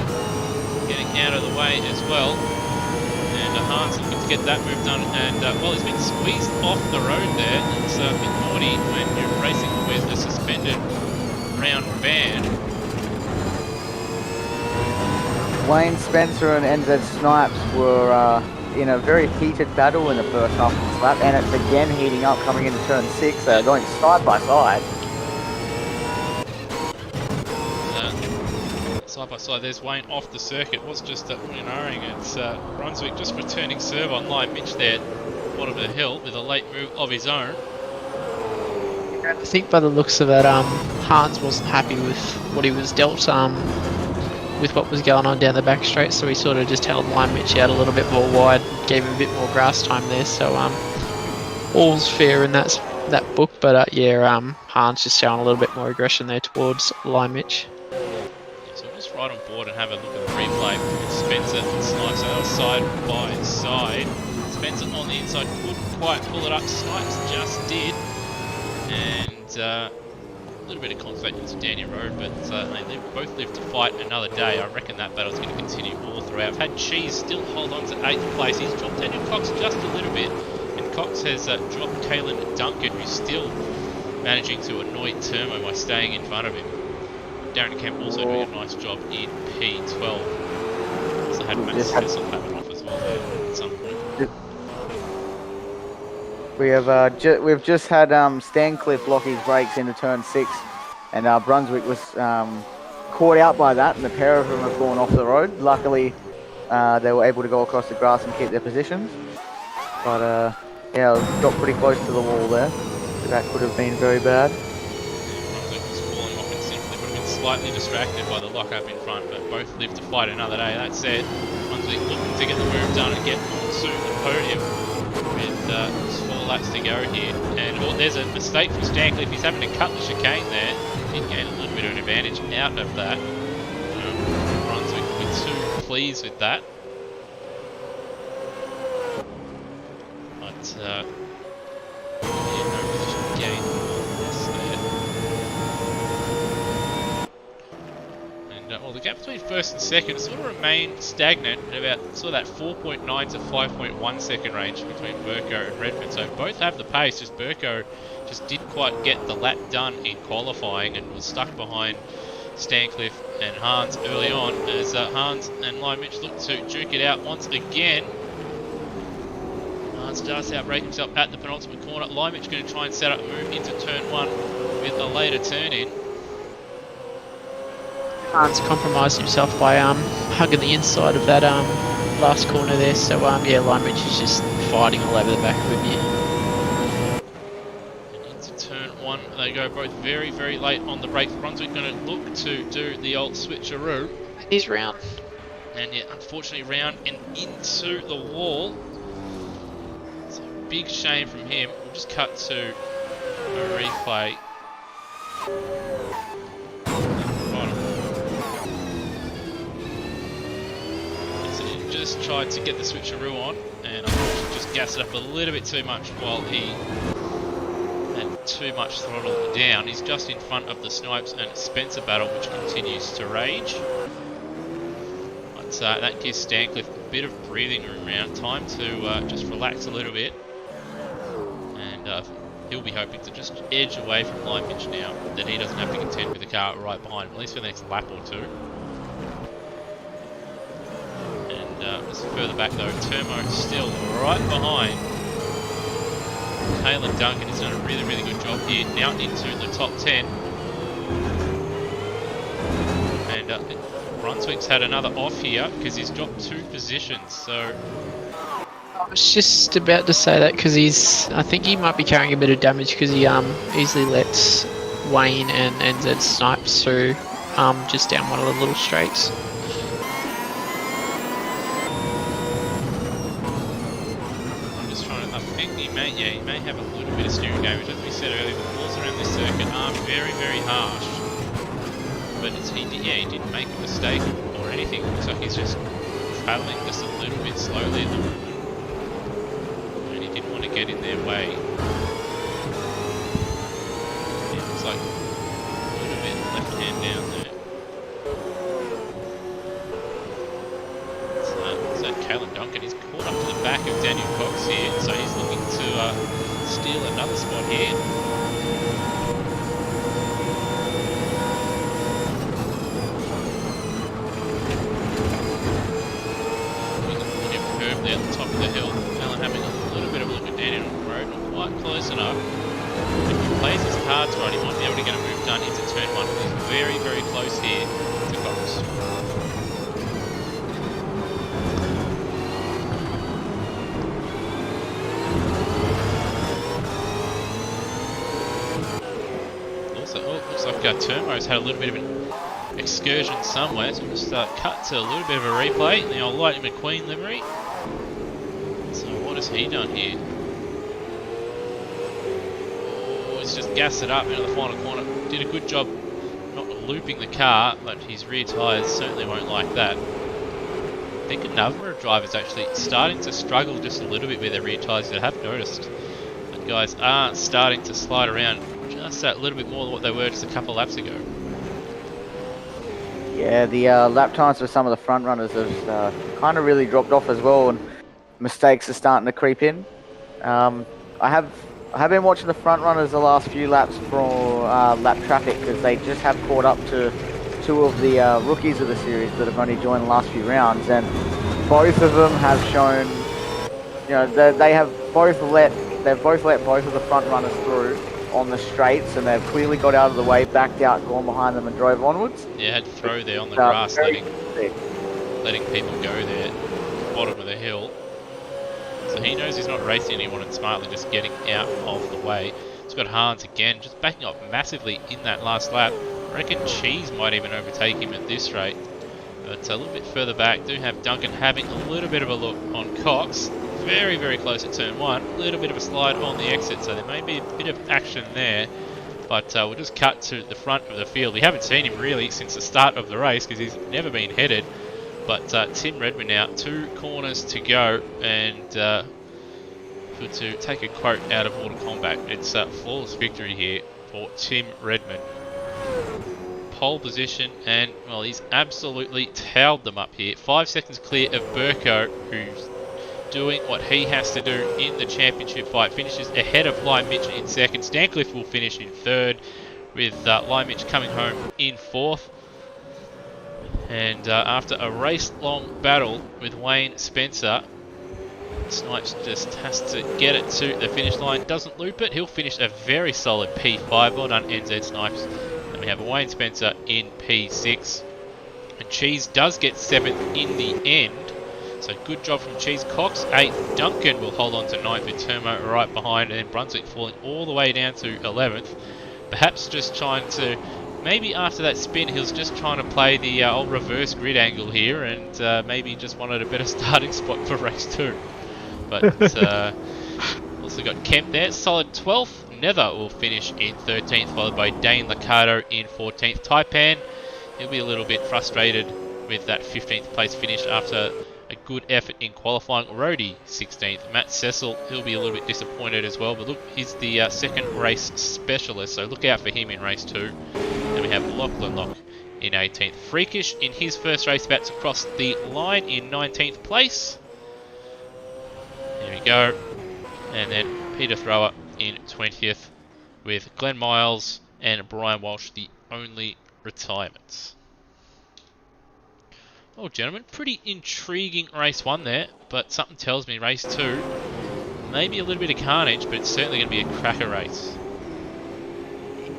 getting out of the way as well. And Hans looking to get that move done, and well, he's been squeezed off the road there. It's a bit naughty when you're racing with a suspended round band. Wayne Spencer and NZ Snipes were in a very heated battle in the first half of this lap, and it's again heating up coming into turn 6. They're going side by side. Side by side, there's Wayne off the circuit. It was just Unaring. It's Brunswick just returning serve on line Mitch there, bottom of the hill, with a late move of his own. I think by the looks of it, Hans wasn't happy with what he was dealt with what was going on down the back straight, so he sort of just held line Mitch out a little bit more wide, gave him a bit more grass time there. So all's fair in that book, but Hans just showing a little bit more aggression there towards line Mitch. So we'll just right on board and have a look at the replay with Spencer and Snipes. They were side by side. Spencer on the inside couldn't quite pull it up. Snipes just did, and a little bit of conflict into Danny Road, but they both live to fight another day. I reckon that battle's going to continue all throughout. I've had Cheese still hold on to 8th place. He's dropped Daniel Cox just a little bit, and Cox has dropped Kalen Duncan, who's still managing to annoy Turmo by staying in front of him. Darren Kemp also doing a nice job in P12. Also had Matt Cecil having off as well there at some point. we've just had Stancliffe lock his brakes into turn 6, and Brunswick was caught out by that, and the pair of them have gone off the road. Luckily, they were able to go across the grass and keep their positions. But yeah, got pretty close to the wall there. So that could have been very bad. Brunswick was falling off and simply would have been slightly distracted by the lock-up in front, but both live to fight another day. That said, Brunswick looking to get the move done and get to the podium with 4 laps to go here. And there's a mistake from Stancliffe. He's having to cut the chicane there. He did gain a little bit of an advantage out of that. Brunswick will be too pleased with that. But yeah, no position gain. Yes, there. And well, the gap between first and second sort of remained stagnant at about sort of that 4.9 to 5.1 second range between Burko and Redford. So both have the pace, just Burko just didn't quite get the lap done in qualifying and was stuck behind Stancliffe and Hans early on as Hans and Lymitch look to duke it out once again. Hans does outbrake himself at the penultimate corner. Lymitch going to try and set up a move into turn 1 with a later turn in. Hans compromised himself by hugging the inside of that last corner there. So yeah, Lymitch is just fighting all over the back of him here. They go both very, very late on the brakes. Brunswick going to look to do the old switcheroo. He's round. And yeah, unfortunately round and into the wall. It's a big shame from him. We'll just cut to a replay. So he just tried to get the switcheroo on and unfortunately just gassed it up a little bit too much while he too much throttle down. He's just in front of the Snipes and Spencer battle, which continues to rage. But that gives Stancliffe a bit of breathing room around, time to just relax a little bit. And he'll be hoping to just edge away from Lymitch now, that he doesn't have to contend with the car right behind him, at least for the next lap or two. And just further back though, Turmo still right behind. Kalen Duncan has done a really, really good job here, now into the top 10. And Brunswick's had another off here because he's dropped 2 positions, so... I was just about to say that because I think he might be carrying a bit of damage because he easily lets Wayne and NZ Snipes through just down one of the little straights. He may have a little bit of steering damage. As we said earlier, the walls around this circuit are very, very harsh. But he didn't make a mistake or anything. It looks like he's just travelling just a little bit slowly at the moment. And he didn't want to get in their way. It looks like a little bit left hand down there. So Kalen Duncan is caught up to the back of Daniel Cox here, so he's looking to steal another spot here. We can put him firmly at the top of the hill. Alan having a little bit of a look at Daniel on the road, not quite close enough. If he plays his cards right, he might be able to get a move done into turn 1. He's very, very close here to Cox. Looks like Turmo's had a little bit of an excursion somewhere, so we'll just cut to a little bit of a replay in the old Lightning McQueen livery. So what has he done here? Oh, he's just gassed it up into the final corner. Did a good job not looping the car, but his rear tyres certainly won't like that. I think a number of drivers actually starting to struggle just a little bit with their rear tyres. I have noticed that guys are starting to slide around just a little bit more than what they were just a couple laps ago. Yeah, the lap times for some of the front runners have kind of really dropped off as well, and mistakes are starting to creep in. I have been watching the front runners the last few laps for lap traffic because they just have caught up to 2 of the rookies of the series that have only joined the last few rounds, and both of them have shown, you know, they have both let they've both let both of the front runners through on the straights, and they've clearly got out of the way, backed out, gone behind them, and drove onwards. Yeah, had to throw there on the grass, Very letting people go there, bottom of the hill. So he knows he's not racing anyone and smartly just getting out of the way. He's got Hans again, just backing up massively in that last lap. I reckon Cheese might even overtake him at this rate. But a little bit further back, do have Duncan having a little bit of a look on Cox. Very, very close at turn 1. A little bit of a slide on the exit, so there may be a bit of action there. But we'll just cut to the front of the field. We haven't seen him really since the start of the race because he's never been headed. But Tim Redmond now, 2 corners to go, and to take a quote out of Mortal Kombat, it's a flawless victory here for Tim Redmond. Pole position, and well, he's absolutely towed them up here. 5 seconds clear of Burko, who's doing what he has to do in the championship fight. Finishes ahead of Lime Mitch in 2nd. Stancliffe will finish in 3rd, with Lime Mitch coming home in 4th. And after a race-long battle with Wayne Spencer, Snipes just has to get it to the finish line. Doesn't loop it. He'll finish a very solid P5. Well done, NZ Snipes. Then we have Wayne Spencer in P6. And Cheese does get 7th in the end. So good job from Cheese. Cox 8th. Duncan will hold on to 9th with Termo right behind. And then Brunswick falling all the way down to 11th. Perhaps just trying to... Maybe after that spin, he was just trying to play the old reverse grid angle here, and maybe just wanted a better starting spot for race 2. But also got Kemp there, solid 12th. Nether will finish in 13th, followed by Dane Liccardo in 14th. Taipan, he'll be a little bit frustrated with that 15th place finish after a good effort in qualifying. Rody 16th. Matt Cecil, he'll be a little bit disappointed as well, but look, he's the second race specialist, so look out for him in race 2. Then we have Lachlan Lock in 18th. Freakish in his first race back to cross the line in 19th place. There we go. And then Peter Thrower in 20th, with Glenn Miles and Brian Walsh the only retirements. Oh, gentlemen, pretty intriguing race 1 there, but something tells me race 2, maybe a little bit of carnage, but it's certainly going to be a cracker race.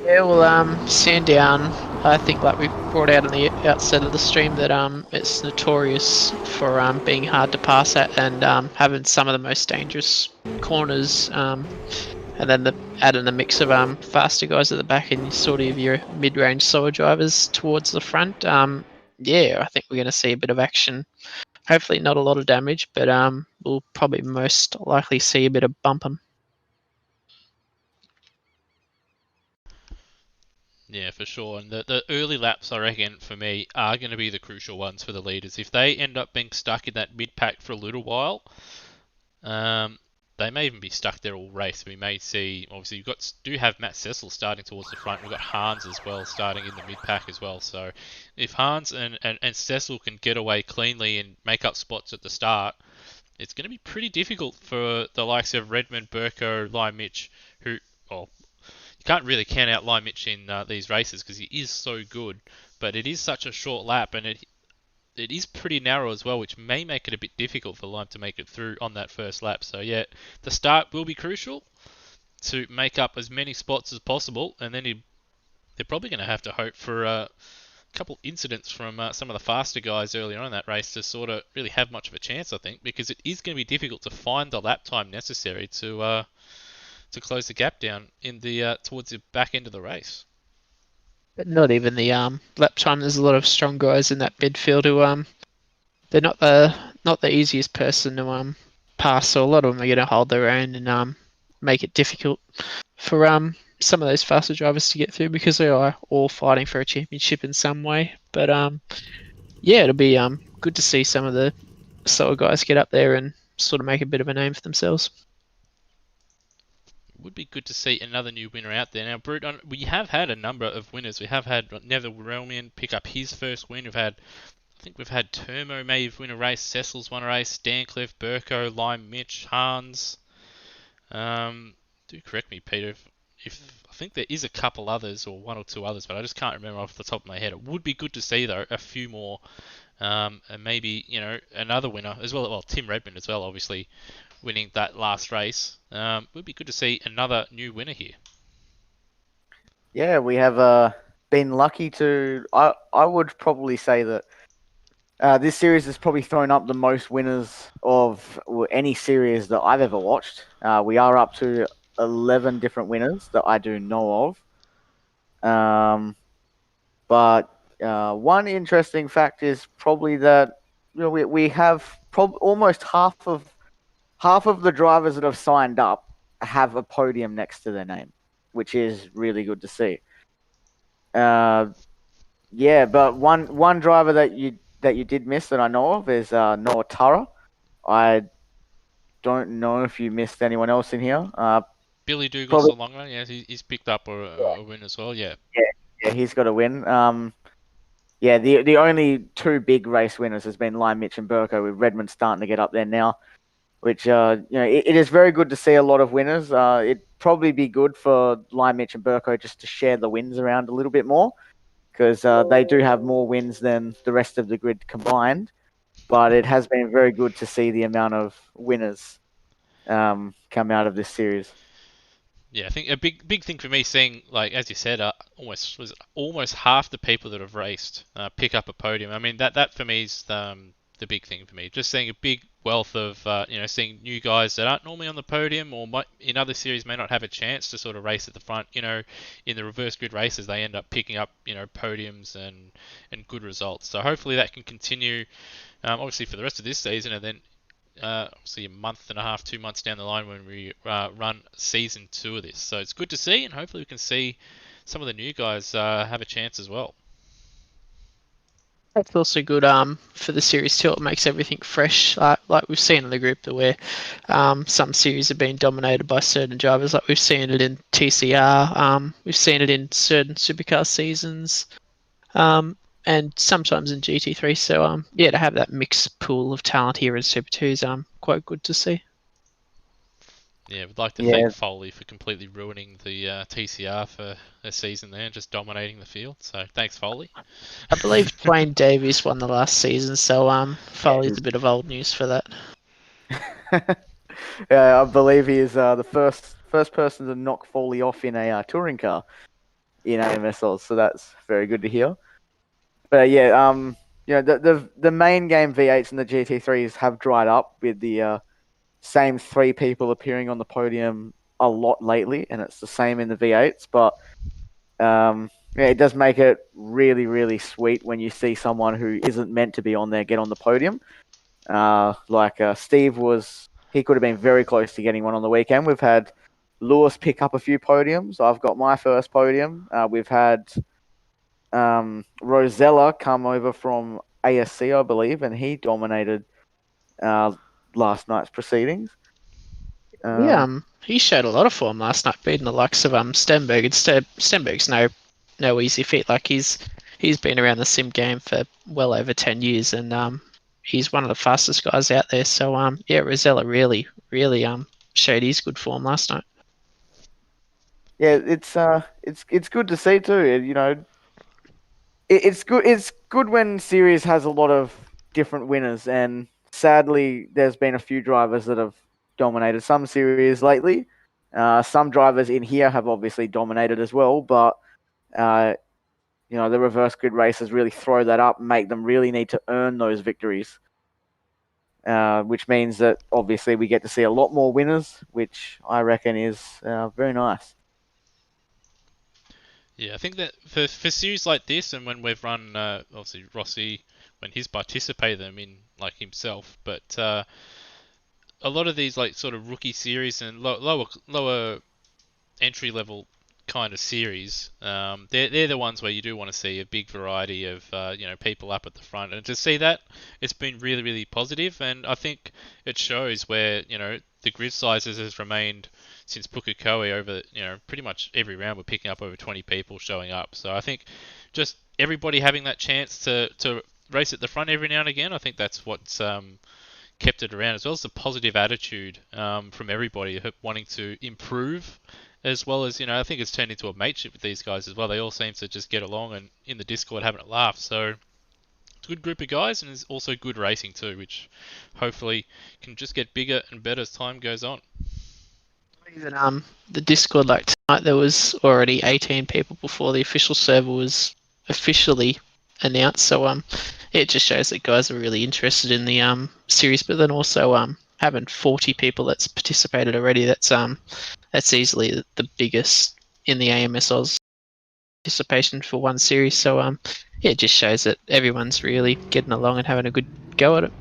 Yeah, well, Sandown, I think, like we brought out on the outset of the stream, that it's notorious for being hard to pass at and having some of the most dangerous corners. And then add in the mix of faster guys at the back and sort of your mid-range slower drivers towards the front. Yeah, I think we're going to see a bit of action. Hopefully not a lot of damage, but we'll probably most likely see a bit of bumping. Yeah, for sure. And the early laps, I reckon, for me, are going to be the crucial ones for the leaders. If they end up being stuck in that mid-pack for a little while, they may even be stuck there all race. We may see, obviously, do have Matt Cecil starting towards the front. We've got Hans as well starting in the mid-pack as well. So if Hans and Cecil can get away cleanly and make up spots at the start, it's going to be pretty difficult for the likes of Redmond, Burko, Lime Mitch, who, well, you can't really count out Lime Mitch in these races because he is so good, but it is such a short lap, and it is pretty narrow as well, which may make it a bit difficult for Lime to make it through on that first lap. So yeah, the start will be crucial to make up as many spots as possible, and then they're probably going to have to hope for a couple incidents from some of the faster guys earlier on in that race to sort of really have much of a chance, I think, because it is going to be difficult to find the lap time necessary to close the gap down in the towards the back end of the race. But not even the lap time. There's a lot of strong guys in that midfield who they're not the easiest person to pass. So a lot of them are going to hold their own and make it difficult for some of those faster drivers to get through because they are all fighting for a championship in some way. But yeah, it'll be good to see some of the slower guys get up there and sort of make a bit of a name for themselves. Would be good to see another new winner out there. Now, Brute, we have had a number of winners. We have had Neville Relmian pick up his first win. I think we've had Termo maybe win a race. Cecil's won a race. Stancliffe, Burko, Lime, Mitch, Hans. Do correct me, Peter, if I think there is a couple others or one or two others, but I just can't remember off the top of my head. It would be good to see though a few more, and maybe another winner as well. Well, Tim Redmond as well, obviously winning that last race. It would be good to see another new winner here. Yeah, we have been lucky to. I would probably say that this series has probably thrown up the most winners of any series that I've ever watched. We are up to 11 different winners that I do know of. But one interesting fact is probably that we have almost half of the drivers that have signed up have a podium next to their name, which is really good to see. Yeah, but one driver that you did miss that I know of is Noah Tara. I don't know if you missed anyone else in here. Billy Dougal's Probably the long run. Yeah, he's picked up a win as well. Yeah. yeah, he's got to win. Yeah, the only two big race winners has been Lime, Mitch, and Burko, with Redmond starting to get up there now. Which it is very good to see a lot of winners. It'd probably be good for Lime, Mitch, and Burko just to share the wins around a little bit more, because they do have more wins than the rest of the grid combined. But it has been very good to see the amount of winners come out of this series. Yeah, I think a big thing for me, seeing, like as you said, almost half the people that have raced pick up a podium. I mean, that for me is the big thing for me. Just seeing a big wealth of seeing new guys that aren't normally on the podium, or might, in other series, may not have a chance to sort of race at the front. In the reverse grid races, they end up picking up podiums and good results. So hopefully that can continue. Obviously for the rest of this season, and then obviously a month and a half, 2 months down the line when we run season 2 of this. So it's good to see, and hopefully we can see some of the new guys have a chance as well. It's also good for the series too. It makes everything fresh, like we've seen in the group, where some series have been dominated by certain drivers. Like we've seen it in TCR, we've seen it in certain supercar seasons, and sometimes in GT3. So yeah, to have that mixed pool of talent here in Super 2 is quite good to see. Yeah, we'd like to Yeah, thank Foley for completely ruining the TCR for a season there, and just dominating the field. So thanks, Foley. I believe Dwayne Davies won the last season, so Foley's yeah, a bit of old news for that. yeah, I believe he is the first person to knock Foley off in a touring car in AMSOZ, so that's very good to hear. But yeah, the main game V8s and the GT3s have dried up with the same three people appearing on the podium a lot lately, and it's the same in the V8s. But yeah, it does make it really, really sweet when you see someone who isn't meant to be on there get on the podium. Steve he could have been very close to getting one on the weekend. We've had Lewis pick up a few podiums. I've got my first podium. We've had Rosella come over from ASC, I believe, and he dominated last night's proceedings. He showed a lot of form last night, beating the likes of Stenberg. And Stenberg's no easy feat. Like he's been around the sim game for well over 10 years, and he's one of the fastest guys out there. So yeah, Rosella really showed his good form last night. Yeah, it's good to see too. It's good when series has a lot of different winners, and sadly, there's been a few drivers that have dominated some series lately. Some drivers in here have obviously dominated as well, but the reverse grid races really throw that up and make them really need to earn those victories. Which means that obviously we get to see a lot more winners, which I reckon is very nice. Yeah, I think that for series like this, and when we've run, obviously Rossi, when he's participated them in, like himself, but a lot of these like sort of rookie series and lower entry level kind of series, they're the ones where you do want to see a big variety of people up at the front, and to see that, it's been really, really positive, and I think it shows where the grid sizes has remained since Pukekohe over pretty much every round. We're picking up over 20 people showing up, so I think just everybody having that chance to race at the front every now and again, I think that's what's kept it around, as well as the positive attitude from everybody wanting to improve, as well as I think it's turned into a mateship with these guys as well. They all seem to just get along and in the Discord having a laugh. So it's a good group of guys, and it's also good racing too, which hopefully can just get bigger and better as time goes on. Even the Discord, like tonight, there was already 18 people before the official server was officially announced. So it just shows that guys are really interested in the series. But then also having 40 people that's participated already, that's easily the biggest in the AMSOZ participation for one series. So yeah, it just shows that everyone's really getting along and having a good go at it.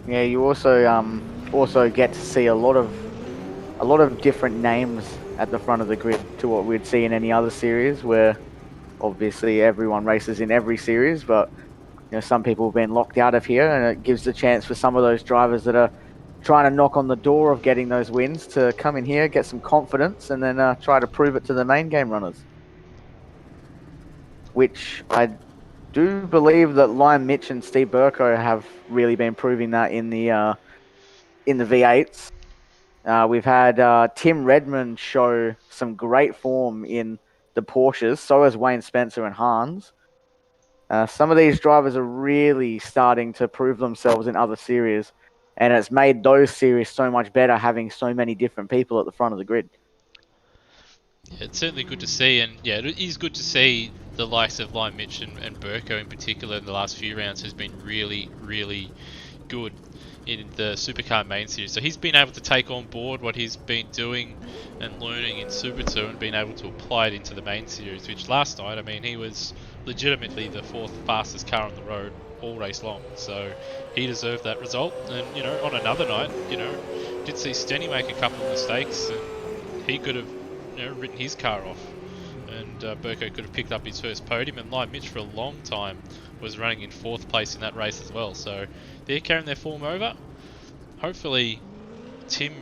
Yeah, you also get to see a lot of different names at the front of the grid to what we'd see in any other series, where obviously everyone races in every series, but some people have been locked out of here, and it gives the chance for some of those drivers that are trying to knock on the door of getting those wins to come in here, get some confidence, and then try to prove it to the main game runners. Which I do believe that Lion Mitch and Steve Burko have really been proving that in the V8s. We've had Tim Redmond show some great form in the Porsches. So has Wayne Spencer and Hans. Some of these drivers are really starting to prove themselves in other series, and it's made those series so much better having so many different people at the front of the grid. Yeah, it's certainly good to see, and yeah, it is good to see the likes of Lion Mitch and Burko in particular in the last few rounds has been really, really good in the Supercar main series. So he's been able to take on board what he's been doing and learning in Super 2 and been able to apply it into the main series, which last night, I mean, he was legitimately the 4th fastest car on the road all race long. So he deserved that result. And, on another night, did see Stenny make a couple of mistakes, and he could have, written his car off. And Burko could have picked up his first podium, and Lion Mitch for a long time was running in 4th place in that race as well. So they're carrying their form over. Hopefully Tim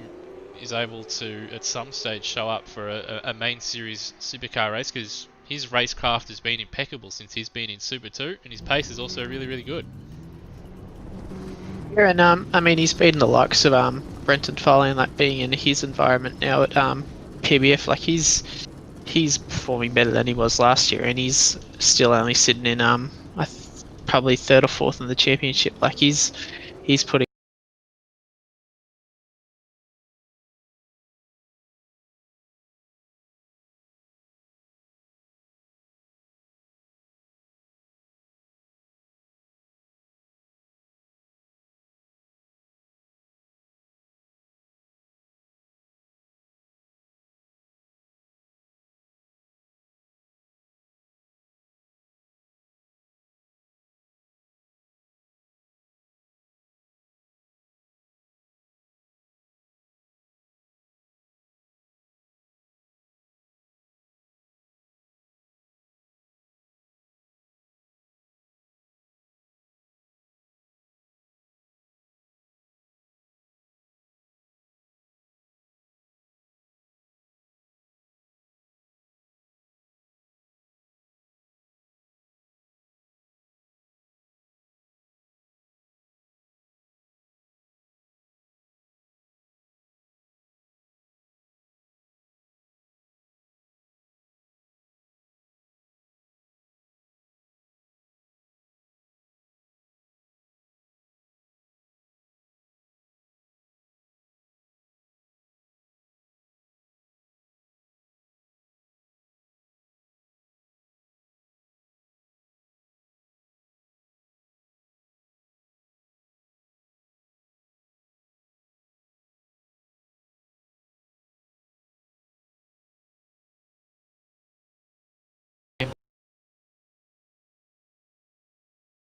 is able to at some stage show up for a main series supercar race, because his racecraft has been impeccable since he's been in Super 2, and his pace is also really, really good. Yeah, and I mean, he's beaten the likes of Brenton Foley, like being in his environment now at PBF. Like he's performing better than he was last year, and he's still only sitting in probably 3rd or 4th in the championship. Like he's putting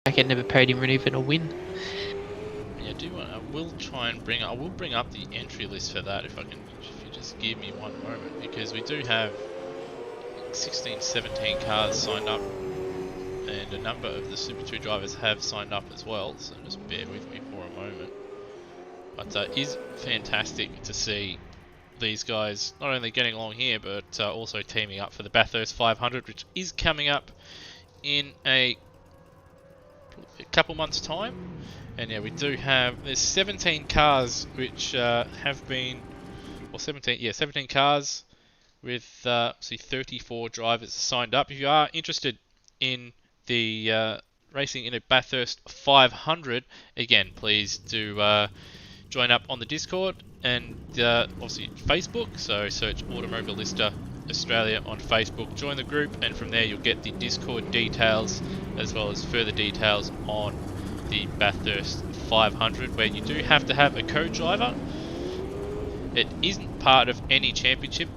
like it never paid him even a win. Yeah, I will try and I will bring up the entry list for that if you just give me one moment, because we do have 16, 17 cars signed up, and a number of the Super 2 drivers have signed up as well, so just bear with me for a moment. But it is fantastic to see these guys not only getting along here, but also teaming up for the Bathurst 500, which is coming up in a couple months' time. And yeah, we do have, there's 17 cars which have been, or 17 cars with see 34 drivers signed up. If you are interested in the racing in a Bathurst 500, again, please do join up on the Discord and obviously Facebook. So search Automobilista Australia on Facebook, join the group, and from there you'll get the Discord details as well as further details on the Bathurst 500, where you do have to have a co-driver. It isn't part of any championship,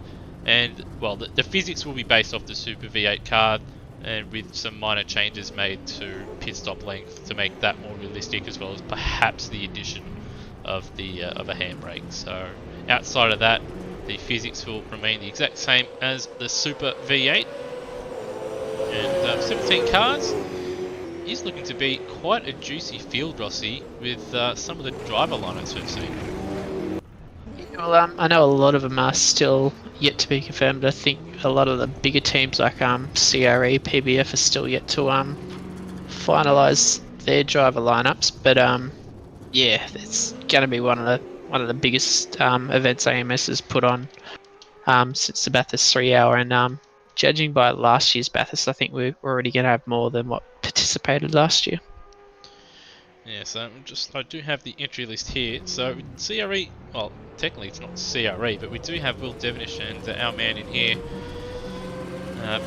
and well, the physics will be based off the Super V8 card, and with some minor changes made to pit stop length to make that more realistic, as well as perhaps the addition of a handbrake. So outside of that, the physics will remain the exact same as the Super V8. And 17 cars is looking to be quite a juicy field, Rossi, with some of the driver lineups we've seen. Well, I know a lot of them are still yet to be confirmed. I think a lot of the bigger teams like CRE, PBF are still yet to finalise their driver lineups. But yeah, it's going to be one of the biggest events AMS has put on since the Bathurst 3 hour. And judging by last year's Bathurst, I think we're already going to have more than what participated last year. Yeah, so I do have the entry list here. So CRE, well, technically it's not CRE, but we do have Will Devonish and our man in here,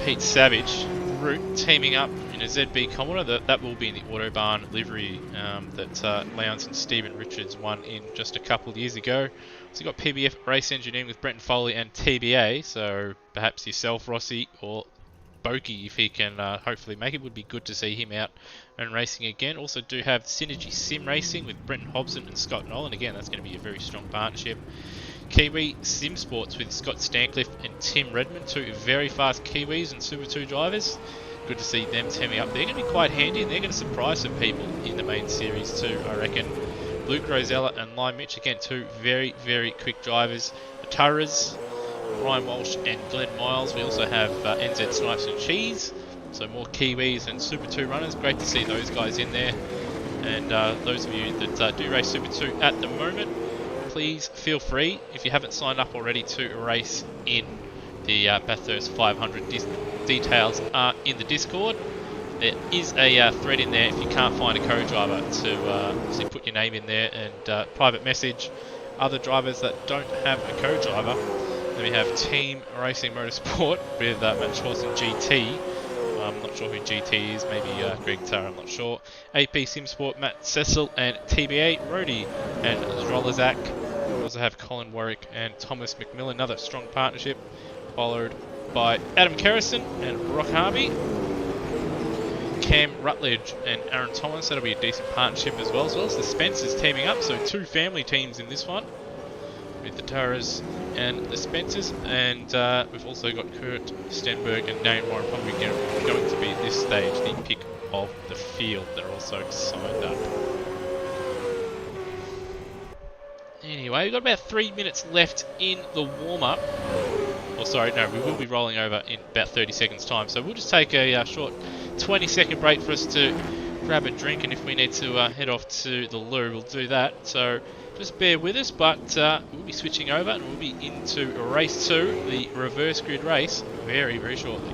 Pete Savage, Root, teaming up in a ZB Commodore. That will be in the Autobarn livery that Lowndes and Stephen Richards won in just a couple of years ago. So you've got PBF Race Engineering with Brenton Foley and TBA, so perhaps yourself, Rossi, or Boki, if he can hopefully make it. Would be good to see him out and racing again. Also do have Synergy Sim Racing with Brenton Hobson and Scott Nolan. Again, that's going to be a very strong partnership. Kiwi Sim Sports with Scott Stancliffe and Tim Redmond, two very fast Kiwis and Super 2 drivers. Good to see them teaming up. They're going to be quite handy, and they're going to surprise some people in the main series too, I reckon. Luke Rosella and Lime Mitch, again, two very, very quick drivers. The Turras, Ryan Walsh and Glenn Miles. We also have NZ Snipes and Cheese, so more Kiwis and Super 2 runners. Great to see those guys in there. And those of you that do race Super 2 at the moment, please feel free, if you haven't signed up already, to race in the Bathurst 500. Details are in the Discord. There is a thread in there if you can't find a co-driver to obviously put your name in there and private message other drivers that don't have a co-driver. Then we have Team Racing Motorsport with Matt Schwartz and GT. I'm not sure who GT is, maybe Greg Tarr, I'm not sure. AP Sim Sport, Matt Cecil and TBA, Rody and Zdrolazak. We also have Colin Warwick and Thomas McMillan, another strong partnership, followed by Adam Kerrison and Rock Harvey. Cam Rutledge and Aaron Thomas, that'll be a decent partnership as well as the Spencers teaming up, so two family teams in this one, with the Taras and the Spencers, and we've also got Kurt Stenberg and Dane Warren probably going to be at this stage the pick of the field. They're also signed up. Anyway, we've got about 3 minutes left in the warm-up. Or sorry, no, we will be rolling over in about 30 seconds time, so we'll just take a short 20-second break for us to grab a drink, and if we need to head off to the loo, we'll do that. So just bear with us, but we'll be switching over and we'll be into race 2, the reverse grid race, very, very shortly.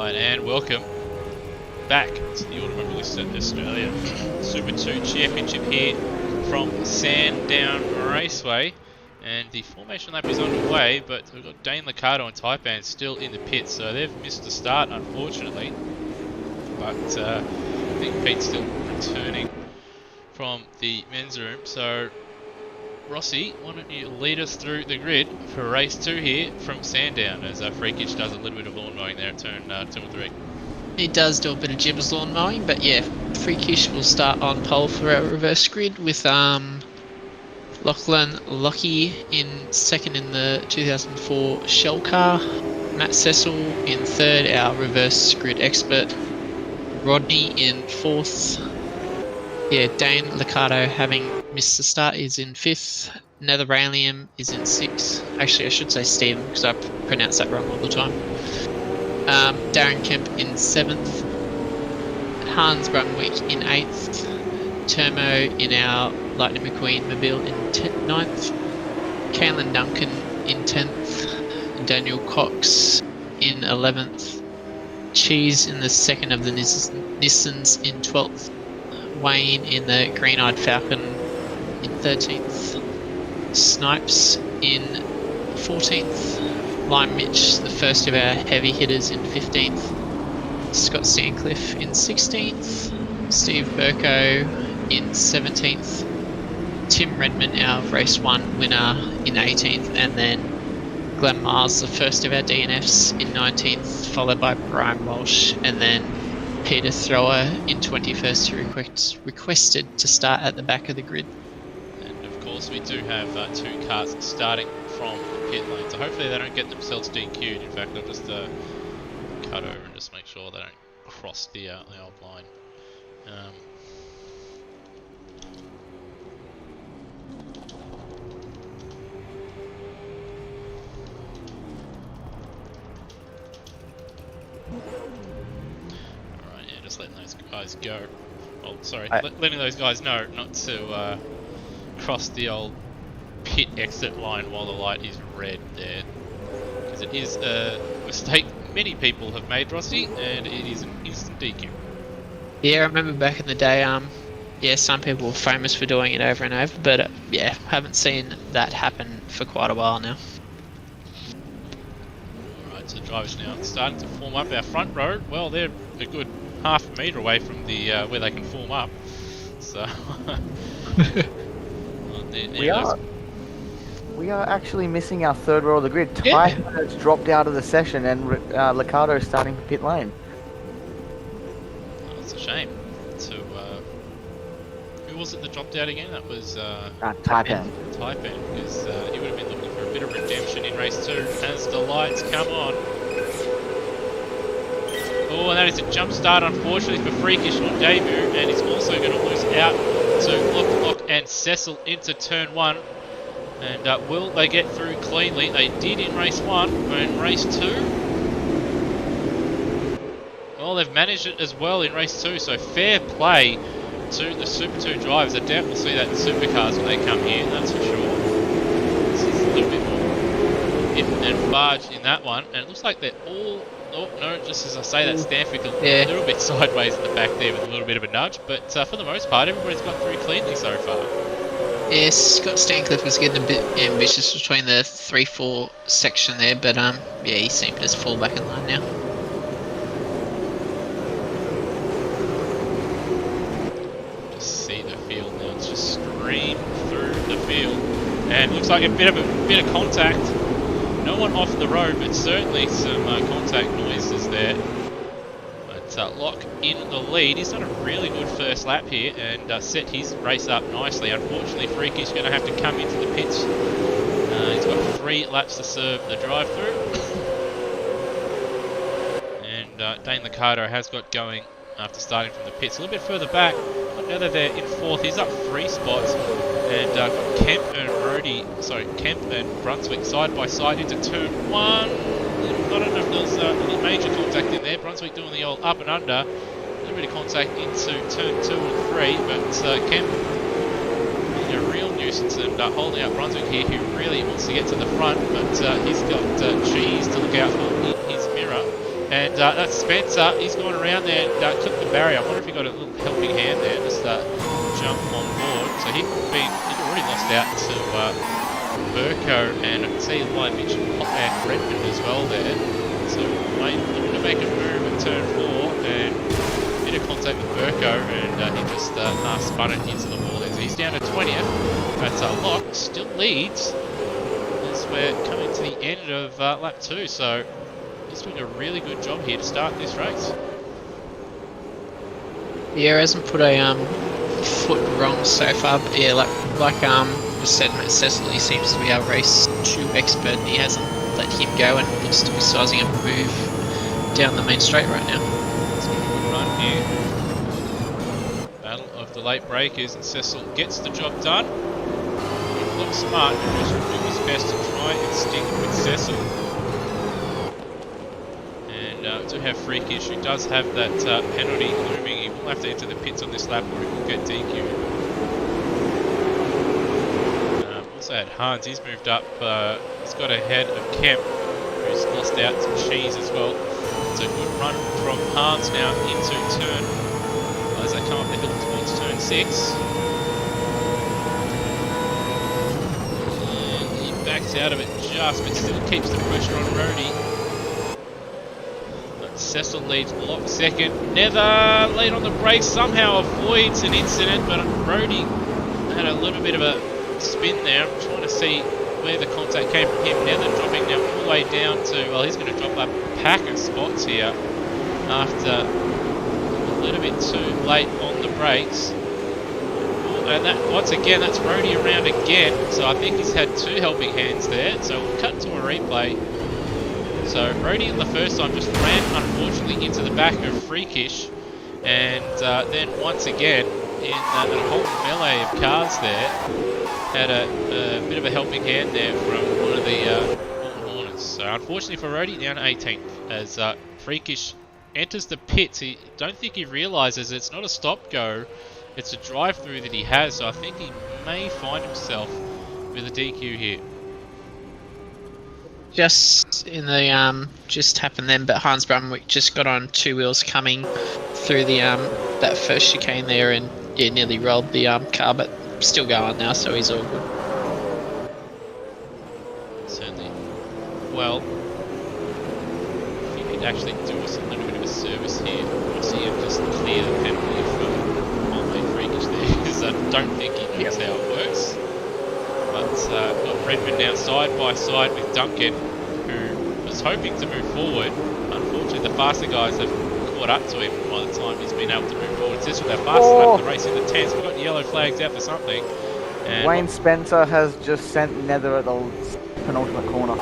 Right, and welcome back to the Automobilist Australia Super 2 Championship here from Sandown Raceway. And the formation lap is underway, but we've got Dane Liccardo and Taipan still in the pits, so they've missed the start, unfortunately. But I think Pete's still returning from the men's room. So, Rossi, why don't you lead us through the grid for race 2 here from Sandown, as Freakish does a little bit of lawn mowing there at turn 2 and 3. He does do a bit of Jibbers lawn mowing, but yeah, Freakish will start on pole for our reverse grid with Lachlan Lockie in second in the 2004 Shell car, Matt Cecil in third, our reverse grid expert, Rodney in fourth. Yeah, Dane Liccardo, having missed the start, is in fifth. Nether Ralium is in sixth. Actually, I should say Stephen, because I pronounce that wrong all the time. Darren Kemp in seventh. Hans Brunswick in eighth. Termo in our Lightning McQueen Mobile in ninth. Kaylin Duncan in 10th. Daniel Cox in 11th. Cheese in the second of the Nissans in 12th. Wayne in the Green-Eyed Falcon in 13th. Snipes in 14th. Lime Mitch, the first of our heavy hitters, in 15th. Scott Sandcliffe in 16th. Steve Burko in 17th. Tim Redman, our race 1 winner, in 18th. And then Glenn Miles, the first of our DNFs, in 19th, followed by Brian Walsh, and then Peter Thrower in 21st, who requested to start at the back of the grid. And of course we do have 2 cars starting from the pit lane, so hopefully they don't get themselves DQ'd. In fact, I'll just cut over and just make sure they don't cross the old line. Just letting those guys go. Well, sorry, letting those guys know not to cross the old pit exit line while the light is red there, because it is a mistake many people have made, Rossi, and it is an instant DQ. Yeah, I remember back in the day, yeah, some people were famous for doing it over and over, but yeah, haven't seen that happen for quite a while now. Alright, so drivers now starting to form up. Our front row, well, they're a good half a metre away from the where they can form up, so we are actually missing our third row of the grid. Yeah. Tyler's dropped out of the session, and Liccardo is starting pit lane. It's a shame. So who was it that dropped out again? That was Taipan, because he would have been looking for a bit of redemption in race 2 as the lights come on. Oh, and that is a jump start, unfortunately, for Freakish on debut, and he's also going to lose out to Lock and Cecil into turn 1. And will they get through cleanly? They did in race 1, but in race 2, well, they've managed it as well in race 2, so fair play to the Super 2 drivers. I doubt we'll see that in supercars when they come here, that's for sure. This is a little bit more if and barge in that one, and it looks like they're all... Oh, no, just as I say that, Stanford a little bit sideways at the back there with a little bit of a nudge, but for the most part, everybody's got through cleanly so far. Yeah, Scott Stancliffe was getting a bit ambitious between the 3-4 section there, but yeah, he seemed to just fall back in line now. Just see the field now, it's just stream through the field, and looks like a bit of contact. No one off the road, but certainly some contact noises there. But Locke in the lead. He's done a really good first lap here and set his race up nicely. Unfortunately, Freaky's going to have to come into the pits. He's got 3 laps to serve the drive-through. And Dane Liccardo has got going after starting from the pits. A little bit further back. Now that they're in 4th, he's up 3 spots. And got Kemp and Brunswick side by side into turn 1. I don't know if there's any major contact in there. Brunswick doing the old up and under. A little bit of contact into turn 2 and 3, but Kemp being a real nuisance and holding out Brunswick here, who really wants to get to the front, but he's got Cheese to look out for in his mirror. And that's Spencer. He's gone around there and clipped the barrier. I wonder if he got a little helping hand there, just jump on board. So he'd already lost out to Burko, and I can see Light Mitch and Redmond as well there. So Wayne looking to make a move at turn 4 and a bit of contact with Burko, and he just spun it into the wall there. So he's down to 20th. But Locke still leads as we're coming to the end of lap 2. So he's doing a really good job here to start this race. Yeah, hasn't put a foot wrong so far, but yeah, like was said, Matt Cecil, he seems to be our race 2 expert, and he hasn't let him go and looks to be sizing up a move down the main straight right now. It's going to be a good run here. Battle of the late breakers, and Cecil gets the job done. Looks smart and just doing his best to try and stick with Cecil. And do have Freakish, who does have that penalty looming. He will have to enter the pits on this lap or he will get DQ'd. Also had Hans, he's moved up. He's got ahead of Kemp, who's lost out to Cheese as well. It's a good run from Hans now into turn, as they come up the hill towards turn 6. And he backs out of it just, but still keeps the pressure on Rhodey. Cecil leads Block second. Nether late on the brakes, somehow avoids an incident, but Rhodey had a little bit of a spin there. I'm trying to see where the contact came from him. Nether dropping now all the way down to, well, he's going to drop a pack of spots here after a little bit too late on the brakes. And that, once again, that's Rhodey around again, so I think he's had 2 helping hands there. So we'll cut to a replay. So Rhodey the first time just ran unfortunately into the back of Freakish, and then once again in that whole melee of cars there had a bit of a helping hand there from one of the Hornets. So unfortunately for Rhodey, down to 18th as Freakish enters the pits. I don't think he realises it's not a stop go, it's a drive through that he has. So I think he may find himself with a DQ here. Just in the just happened then, but Hans Brumwick just got on 2 wheels coming through the that first chicane there, and yeah, nearly rolled the car, but still going now, so he's all good. Certainly. Well, if he could actually do us a little bit of a service here, we'll see him just clear the penalty for Montley Freakish there, because I don't think he knows how it works. But got Redmond now side by side with Duncan, who was hoping to move forward. Unfortunately, the faster guys have caught up to him by the time he's been able to move forward. It's just with that fast enough to race in the 10s. We've got yellow flags out for something. And Wayne Spencer has just sent Nether at the penultimate corner.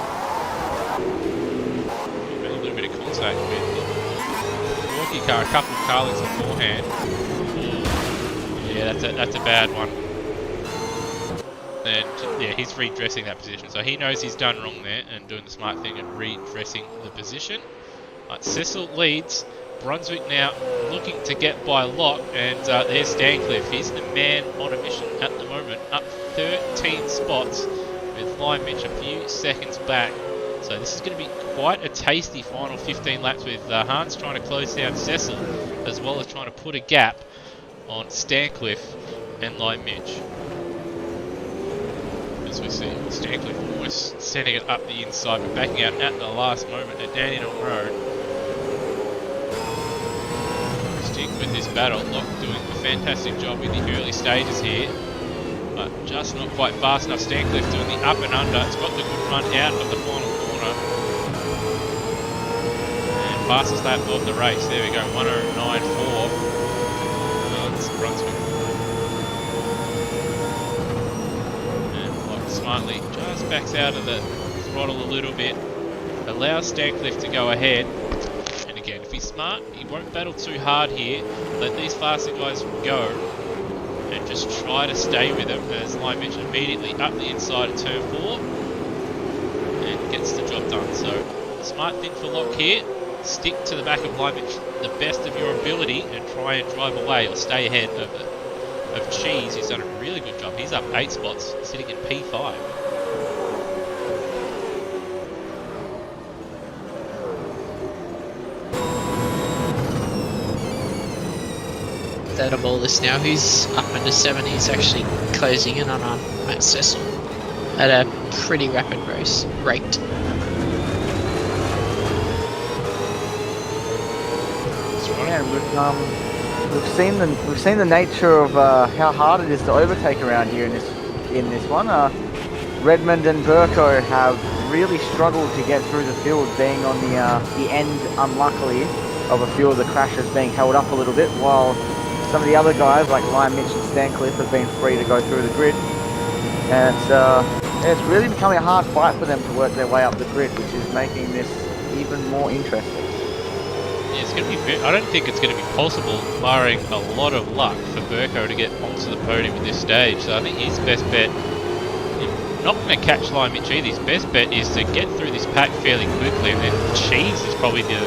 a little bit of contact with the Walkie car, a couple of car lengths beforehand. Yeah, that's a bad one. And yeah, he's redressing that position. So he knows he's done wrong there and doing the smart thing and redressing the position. Cecil leads. Brunswick now looking to get by Locke, and there's Stancliffe. He's the man on a mission at the moment, up 13 spots with Lion Mitch a few seconds back. So this is going to be quite a tasty final 15 laps with Hans trying to close down Cecil, as well as trying to put a gap on Stancliffe and Lion Mitch. As we see Stancliffe almost sending it up the inside, but backing out at the last moment at Dandenong Road. Stick with this battle. Locke doing a fantastic job in the early stages here, but just not quite fast enough. Stancliffe doing the up and under. It's got the good run out of the final corner. And fastest lap of the race. There we go, 109.4. It's Brunswick. Smartly just backs out of the throttle a little bit, allows Stancliffe to go ahead, and again, if he's smart, he won't battle too hard here. Let these faster guys go and just try to stay with him, as Lion Mitch immediately up the inside of turn 4 and gets the job done. So smart thing for Locke here, stick to the back of Lion Mitch the best of your ability and try and drive away or stay ahead of Cheese. He's done a really good job. He's up 8 spots, sitting in P5. out of all this now. He's up into 7. He's actually closing in on Matt Cecil at a pretty rapid rate. Yeah, we've seen the nature of how hard it is to overtake around here in this one. Redmond and Burko have really struggled to get through the field, being on the end, unluckily, of a few of the crashes being held up a little bit, while some of the other guys like Lion Mitch and Stancliffe have been free to go through the grid. And it's really becoming a hard fight for them to work their way up the grid, which is making this even more interesting. Yeah, it's going to be. I don't think it's going to be possible, barring a lot of luck, for Burko to get onto the podium at this stage. So I think his best bet, not going to catch Lion Mitch either. His best bet is to get through this pack fairly quickly, and then Cheese is probably the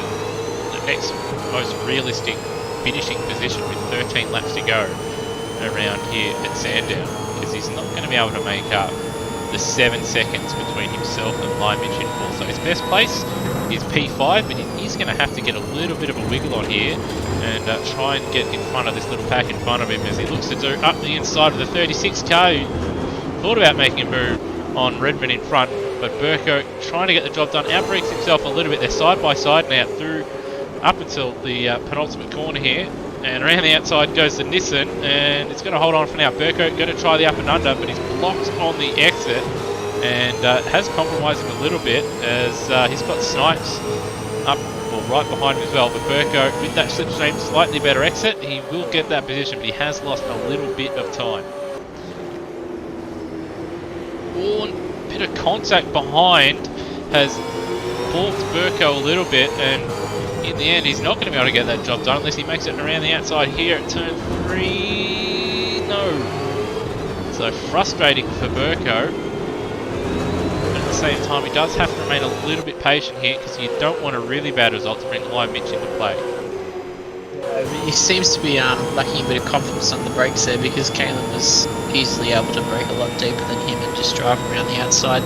next most realistic finishing position with 13 laps to go around here at Sandown, because he's not going to be able to make up the 7 seconds between himself and Lion Mitch in 4th. So his best place is P5, but he's going to have to get a little bit of a wiggle on here and try and get in front of this little pack in front of him, as he looks to do up the inside of the 36k. Thought about making a move on Redmond in front, but Burko trying to get the job done, outbreaks himself a little bit. They're side by side now through up until the penultimate corner here, and around the outside goes the Nissan, and it's going to hold on for now. Burko going to try the up and under, but he's blocked on the exit, and has compromised him a little bit, as he's got Snipes up, well, right behind him as well. But Burko, with that slipstream, slightly better exit, he will get that position, but he has lost a little bit of time. Oh, bit of contact behind has balked Burko a little bit, and in the end he's not going to be able to get that job done unless he makes it around the outside here at turn 3. No. So frustrating for Burko. But at the same time, he does have to remain a little bit patient here, because you don't want a really bad result to bring Lion Mitch into play. He seems to be lacking a bit of confidence on the brakes there, because Kalen was easily able to brake a lot deeper than him and just drive around the outside.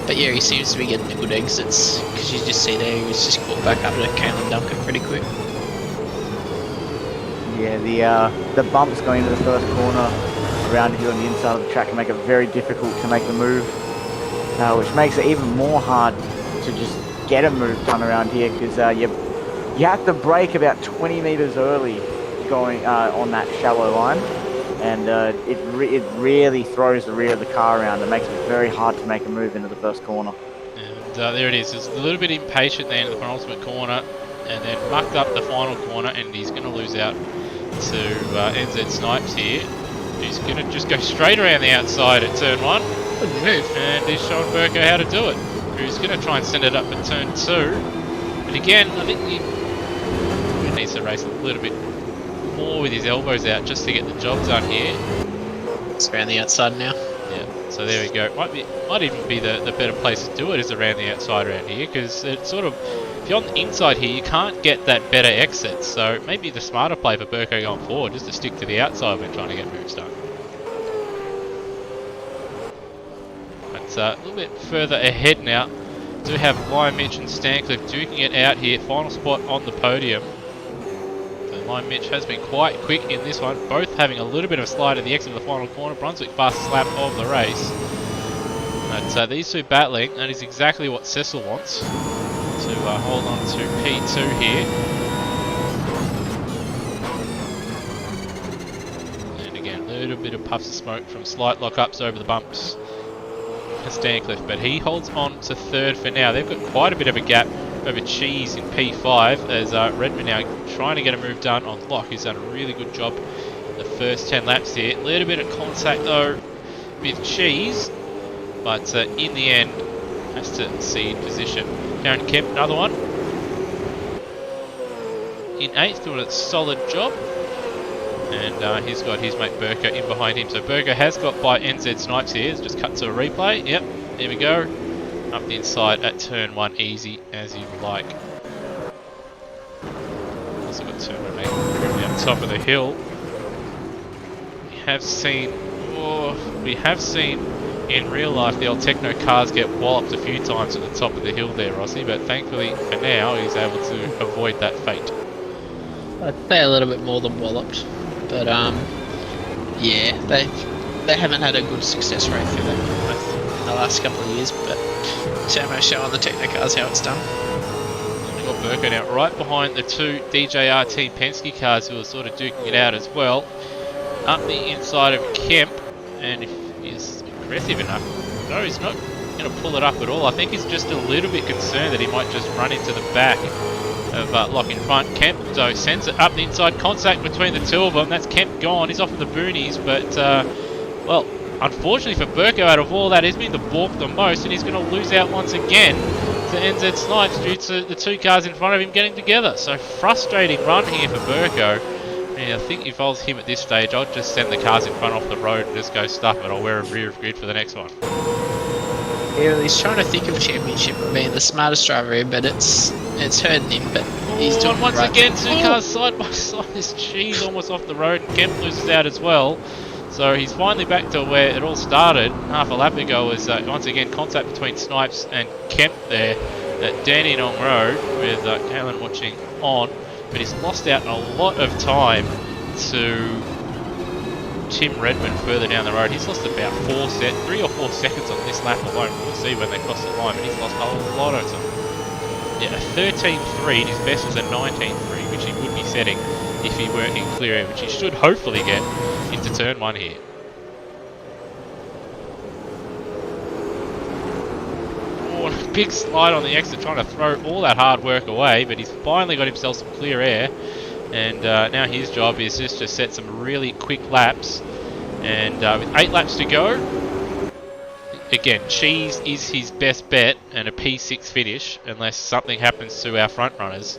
But yeah, he seems to be getting the good exits, because you just see there he was just caught back up to Kalen Duncan pretty quick. Yeah, the bumps going into the first corner around here on the inside of the track can make it very difficult to make the move, which makes it even more hard to just get a move done around here, because you have to brake about 20 meters early going on that shallow line, and it really throws the rear of the car around. It makes it very hard to make a move into the first corner. And there it is. It's a little bit impatient there in the penultimate corner, and then mucked up the final corner, and he's going to lose out to NZ Snipes here, who's going to just go straight around the outside at turn 1. Good move. And he's showing Burko how to do it. Who's going to try and send it up at turn 2. But again, I think he needs to race a little bit more with his elbows out just to get the job done here. It's around the outside now. Yeah, so there we go. Might even be the better place to do it is around the outside around here, because it's sort of, if you're on the inside here, you can't get that better exit. So maybe the smarter play for Burko going forward just to stick to the outside when trying to get moves done. But a little bit further ahead now. Do have Lion Mitch and Stancliffe duking it out here. Final spot on the podium. So Lion Mitch has been quite quick in this one, both having a little bit of a slide at the exit of the final corner. Brunswick fastest lap of the race. But these two battling, that is exactly what Cecil wants, to hold on to P2 here. And again, a little bit of puffs of smoke from slight lock-ups over the bumps. Stancliffe, but he holds on to 3rd for now. They've got quite a bit of a gap over Cheese in P5, as Redmond now trying to get a move done on Locke, who's done a really good job in the first 10 laps here. A little bit of contact though with Cheese, but in the end has to cede position. Darren Kemp, another one in 8th, doing a solid job. And he's got his mate Burko in behind him. So Burko has got by NZ Snipes here. It's just cut to a replay. Yep, there we go. Up the inside at turn 1, easy as you like. Also got turn 1 up top of the hill. We have seen in real life the old Techno cars get walloped a few times at the top of the hill there, Rossi. But thankfully for now, he's able to avoid that fate. I'd say a little bit more than walloped, but yeah, they haven't had a good success rate through that in the last couple of years. But Turbo show on the Technocars how it's done. We've got Burko now right behind the two DJR Team Penske cars who are sort of duking it out as well. Up the inside of Kemp, and if he's aggressive enough, no, he's not going to pull it up at all. I think he's just a little bit concerned that he might just run into the back of Lock in front. Kemp, though, sends it up the inside, contact between the two of them. That's Kemp gone. He's off in the boonies, but, well, unfortunately for Burko, out of all that, he's been the balk the most, and he's going to lose out once again to NZ Snipes due to the two cars in front of him getting together. So, frustrating run here for Burko. And I think if I was him at this stage, I'd just send the cars in front off the road and just go stuff it. I'll wear a rear of grid for the next one. Yeah, he's trying to think of championship and being the smartest driver here, but it's hurting him. But he's doing once right again, thing. two cars side by side. This cheese almost off the road, and Kemp loses out as well. So he's finally back to where it all started. Half a lap ago was once again contact between Snipes and Kemp there at Dandenong Road with Kalen watching on. But he's lost out a lot of time to Tim Redmond further down the road. He's lost about 3 or 4 seconds on this lap alone. We'll see when they cross the line, but he's lost a lot of time. Yeah, a 13.3, and his best was a 19.3, which he would be setting if he weren't in clear air, which he should hopefully get into turn 1 here. Big slide on the exit, trying to throw all that hard work away, but he's finally got himself some clear air, and now his job is just to set some really quick laps, and with 8 laps to go, again, Cheese is his best bet and a P6 finish unless something happens to our front runners.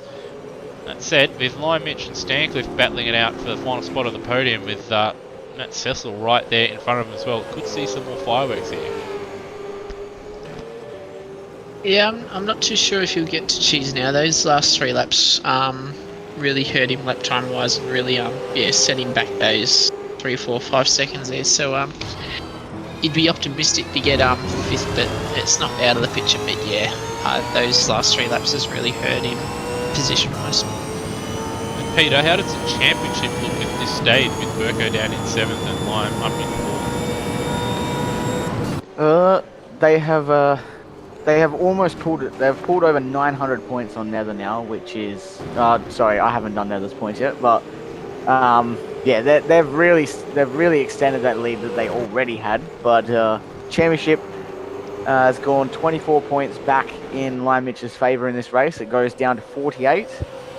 That said, with Lime Mitch and Stancliffe battling it out for the final spot on the podium with Matt Cecil right there in front of him as well, could see some more fireworks here. Yeah, I'm not too sure if he'll get to Cheese now. Those last 3 laps really hurt him lap time wise and really set him back those 3, 4, 5 seconds there. So he'd be optimistic to get 5th, but it's not out of the picture. But yeah, those last 3 laps has really hurt him position wise. And Peter, how does the championship look at this stage with Burko down in 7th and Lime up in 4th? They have almost pulled it. They've pulled over 900 points on Nether now, which is sorry, I haven't done Nether's points yet, but yeah, they've really extended that lead that they already had. But championship has gone 24 points back in Lime Mitch's favour in this race. It goes down to 48,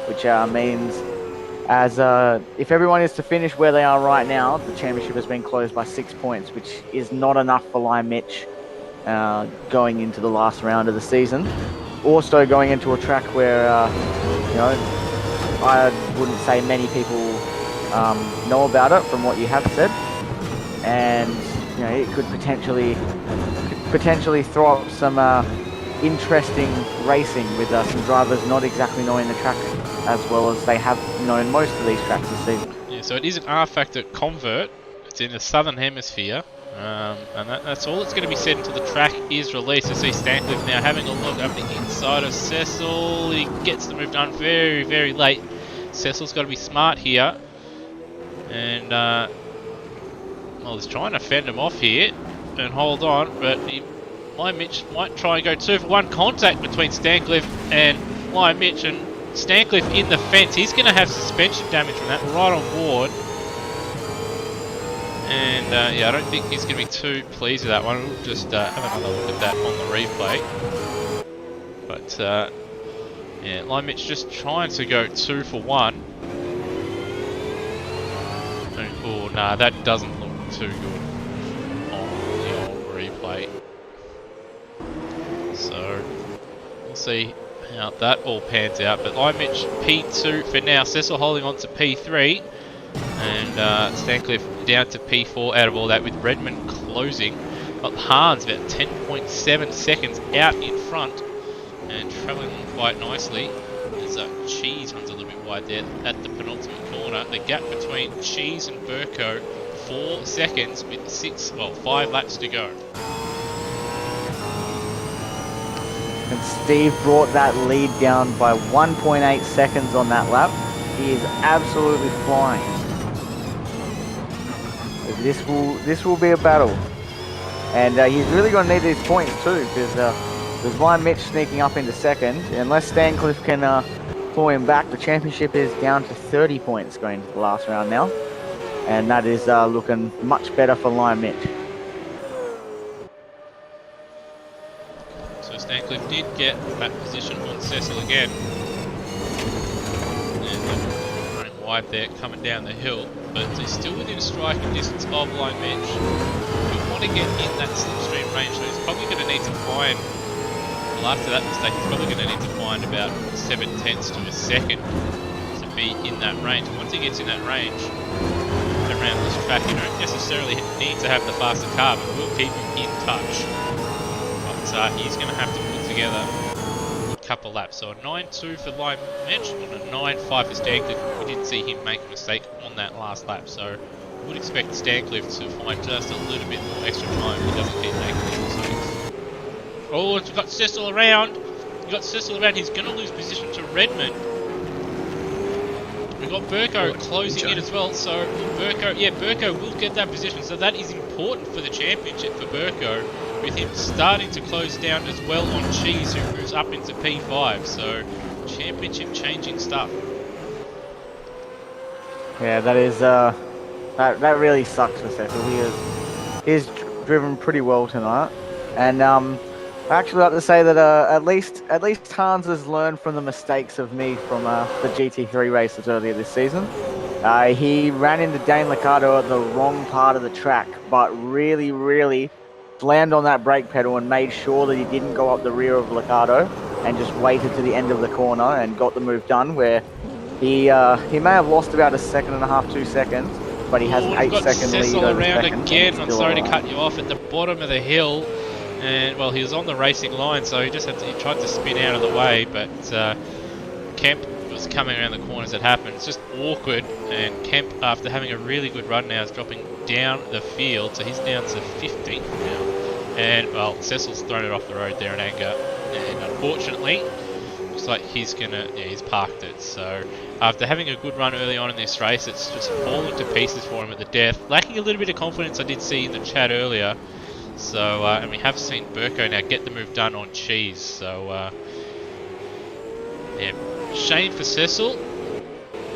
which means if everyone is to finish where they are right now, the championship has been closed by 6 points, which is not enough for Lime Mitch. Going into the last round of the season. Also going into a track where, I wouldn't say many people know about it from what you have said. And, it could potentially throw up some interesting racing with some drivers not exactly knowing the track as well as they have known most of these tracks this season. Yeah, so it is an R-Factor convert. It's in the Southern Hemisphere. And that's all that's going to be said until the track is released. I see Stancliffe now having a look up the inside of Cecil. He gets the move done very, very late. Cecil's got to be smart here. And, well, he's trying to fend him off here and hold on. But Lime Mitch might try and go 2 for 1 contact between Stancliffe and Lime Mitch. And Stancliffe in the fence. He's going to have suspension damage from that right on board. And yeah, I don't think he's going to be too pleased with that one. We'll just have another look at that on the replay. But yeah, Lime Mitch just trying to go 2 for 1. Oh, nah, that doesn't look too good on the old replay. So we'll see how that all pans out. But Lime Mitch P2 for now. Cecil holding on to P3. And Stancliffe down to P4 out of all that with Redmond closing. But Hans about 10.7 seconds out in front and travelling on quite nicely. As Cheese runs a little bit wide there at the penultimate corner. The gap between Cheese and Burko, 4 seconds with 5 laps to go. And Steve brought that lead down by 1.8 seconds on that lap. He is absolutely flying. This will be a battle. And he's really going to need these points too, because there's Lion Mitch sneaking up into second. Unless Stancliffe can claw him back, the championship is down to 30 points going into the last round now. And that is looking much better for Lion Mitch. So Stancliffe did get that position on Cecil again. And running wide there, coming down the hill. But he's still within striking distance of Lion Mitch. We want to get in that slipstream range, so he's probably going to need to find, well, after that mistake, he's probably going to need to find about 7/10 to a second to be in that range. Once he gets in that range, around this track, you don't necessarily need to have the faster car, but we'll keep him in touch. But he's going to have to put together a couple laps. So a 9.2 for Lion Mitch and a 9.5 for Stancliffe. We did see him make a mistake on that last lap, so would expect Stancliffe to find just a little bit more extra time if he doesn't keep making these mistakes. Oh, it's got Cecil around. You got Cecil around. He's going to lose position to Redmond. We've got Burko closing in as well. So Burko will get that position. So that is important for the championship for Burko, with him starting to close down as well on Cheese, who moves up into P5. So championship changing stuff. Yeah, that is that really sucks for Cecil. He's driven pretty well tonight, and I actually like to say that at least Hans has learned from the mistakes of me from the GT3 races earlier this season. He ran into Dane Liccardo at the wrong part of the track, but really slammed on that brake pedal and made sure that he didn't go up the rear of Liccardo and just waited to the end of the corner and got the move done, where he may have lost about a second and a half, 2 seconds, but he has an 8-second lead Cecil over around second. again. I'm sorry to cut you off at the bottom of the hill, and well, he was on the racing line, so he tried to spin out of the way, but Kemp was coming around the corners. It happened. It's just awkward, and Kemp, after having a really good run now, is dropping down the field, so he's down to 15th now. And well, Cecil's thrown it off the road there in anger, and unfortunately, looks like he's parked it. So after having a good run early on in this race, it's just fallen to pieces for him at the death. Lacking a little bit of confidence, I did see in the chat earlier. So and we have seen Burko now get the move done on Cheese. So yeah, shame for Cecil.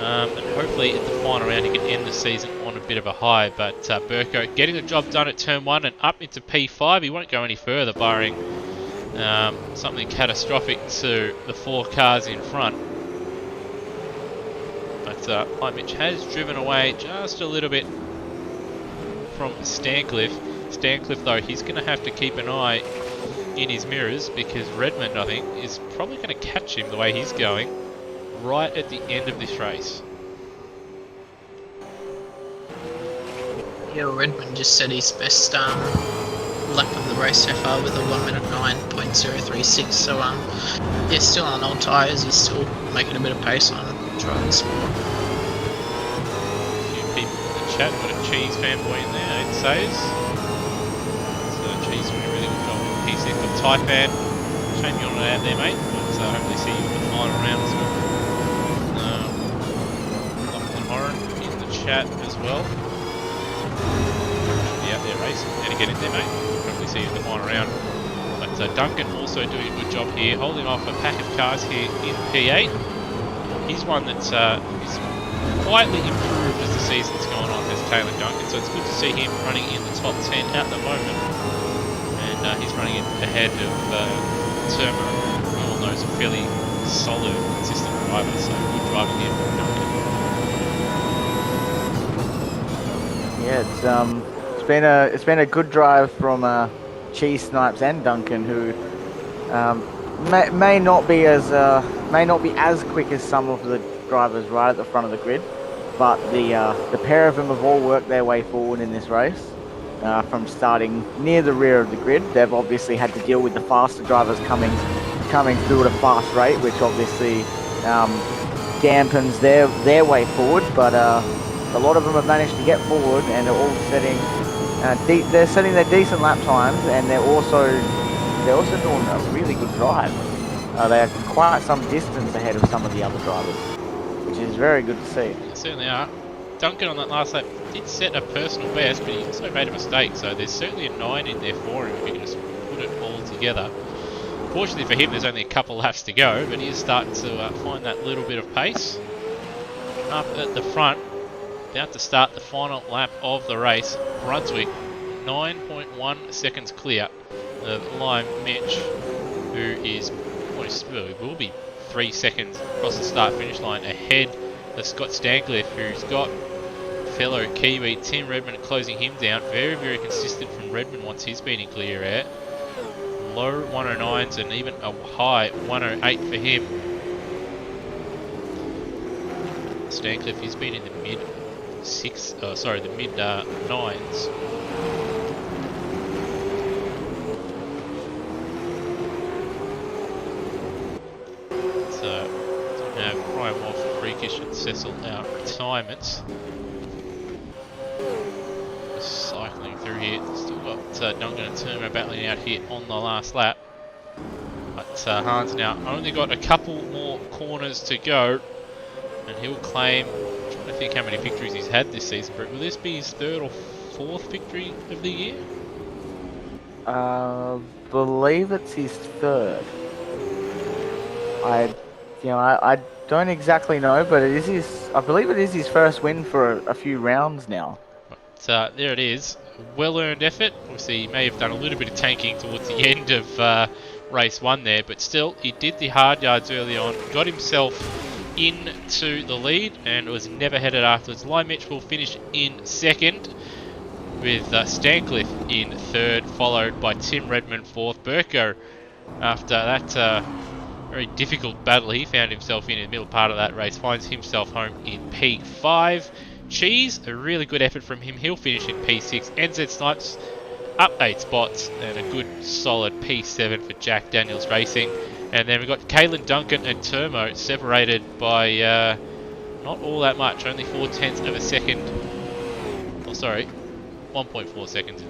And hopefully at the final round he can end the season on a bit of a high. But Burko getting the job done at turn 1 and up into P5. He won't go any further, barring something catastrophic to the 4 cars in front. But Lion Mitch has driven away just a little bit from Stancliffe. Stancliffe, though, he's going to have to keep an eye in his mirrors, because Redmond, I think, is probably going to catch him the way he's going right at the end of this race. Yeah, Redmond just set his best lap of the race so far with a 1 minute 9.036. So yeah, still on old tyres. He's still making a bit of pace on drivers. A few people in the chat, got a Cheese fanboy in there, it says. So Cheese doing a really good job with PC. Got Tyfan, shame you're not out there, mate. But hopefully see you in the final round as well. Lachlan Horan in the chat as well. Should be out there racing. Better get in there, mate. Hopefully see you in the final round. But Duncan also doing a good job here, holding off a pack of cars here in P8. He's one that's is quietly improved as the season's gone on, as Taylor Duncan, so it's good to see him running in the top 10 at the moment. And he's running ahead of Turma, who we all know is a fairly solid, consistent driver, so good driving here from Duncan. Yeah, it's been a good drive from Cheese, Snipes, and Duncan, who may not be as quick as some of the drivers right at the front of the grid, but the pair of them have all worked their way forward in this race. From starting near the rear of the grid, they've obviously had to deal with the faster drivers coming through at a fast rate, which obviously dampens their way forward. But a lot of them have managed to get forward and are all setting they're setting their decent lap times, and they're also doing a really good drive. They are quite some distance ahead of some of the other drivers. which is very good to see. They certainly are. Duncan on that last lap did set a personal best, but he also made a mistake, so there's certainly a 9 in there for him if he can just put it all together. Fortunately for him, there's only a couple laps to go, but he is starting to find that little bit of pace. Up at the front, about to start the final lap of the race. Brunswick, 9.1 seconds clear of Lime Mitch, who is will be 3 seconds across the start-finish line ahead of Scott Stancliffe, who's got fellow Kiwi Tim Redmond closing him down. Very, very consistent from Redmond once he's been in clear air. Low 109s and even a high 108 for him. Stancliffe, he's been in the mid nines. So, have Brian Wolf, Freakish and Cecil out retirements. Just cycling through here. Still got Duncan and Turmo battling out here on the last lap. But Hans now only got a couple more corners to go. And he'll claim, I'm trying to think how many victories he's had this season, but will this be his 3rd or 4th victory of the year? Believe it's his 3rd. I don't exactly know, but I believe it is his first win for a few rounds now. But there it is. Well-earned effort. Obviously, he may have done a little bit of tanking towards the end of race 1 there, but still, he did the hard yards early on, got himself into the lead, and was never headed afterwards. Lime Mitch will finish in 2nd, with Stancliffe in 3rd, followed by Tim Redmond 4th. Burko, after that very difficult battle he found himself in the middle part of that race, finds himself home in P5. Cheese, a really good effort from him, he'll finish in P6. NZ Snipes up 8 spots, and a good solid P7 for Jack Daniels Racing. And then we've got Caelan Duncan and Turmo separated by not all that much, only 0.4 of a second. Oh, sorry, 1.4 seconds.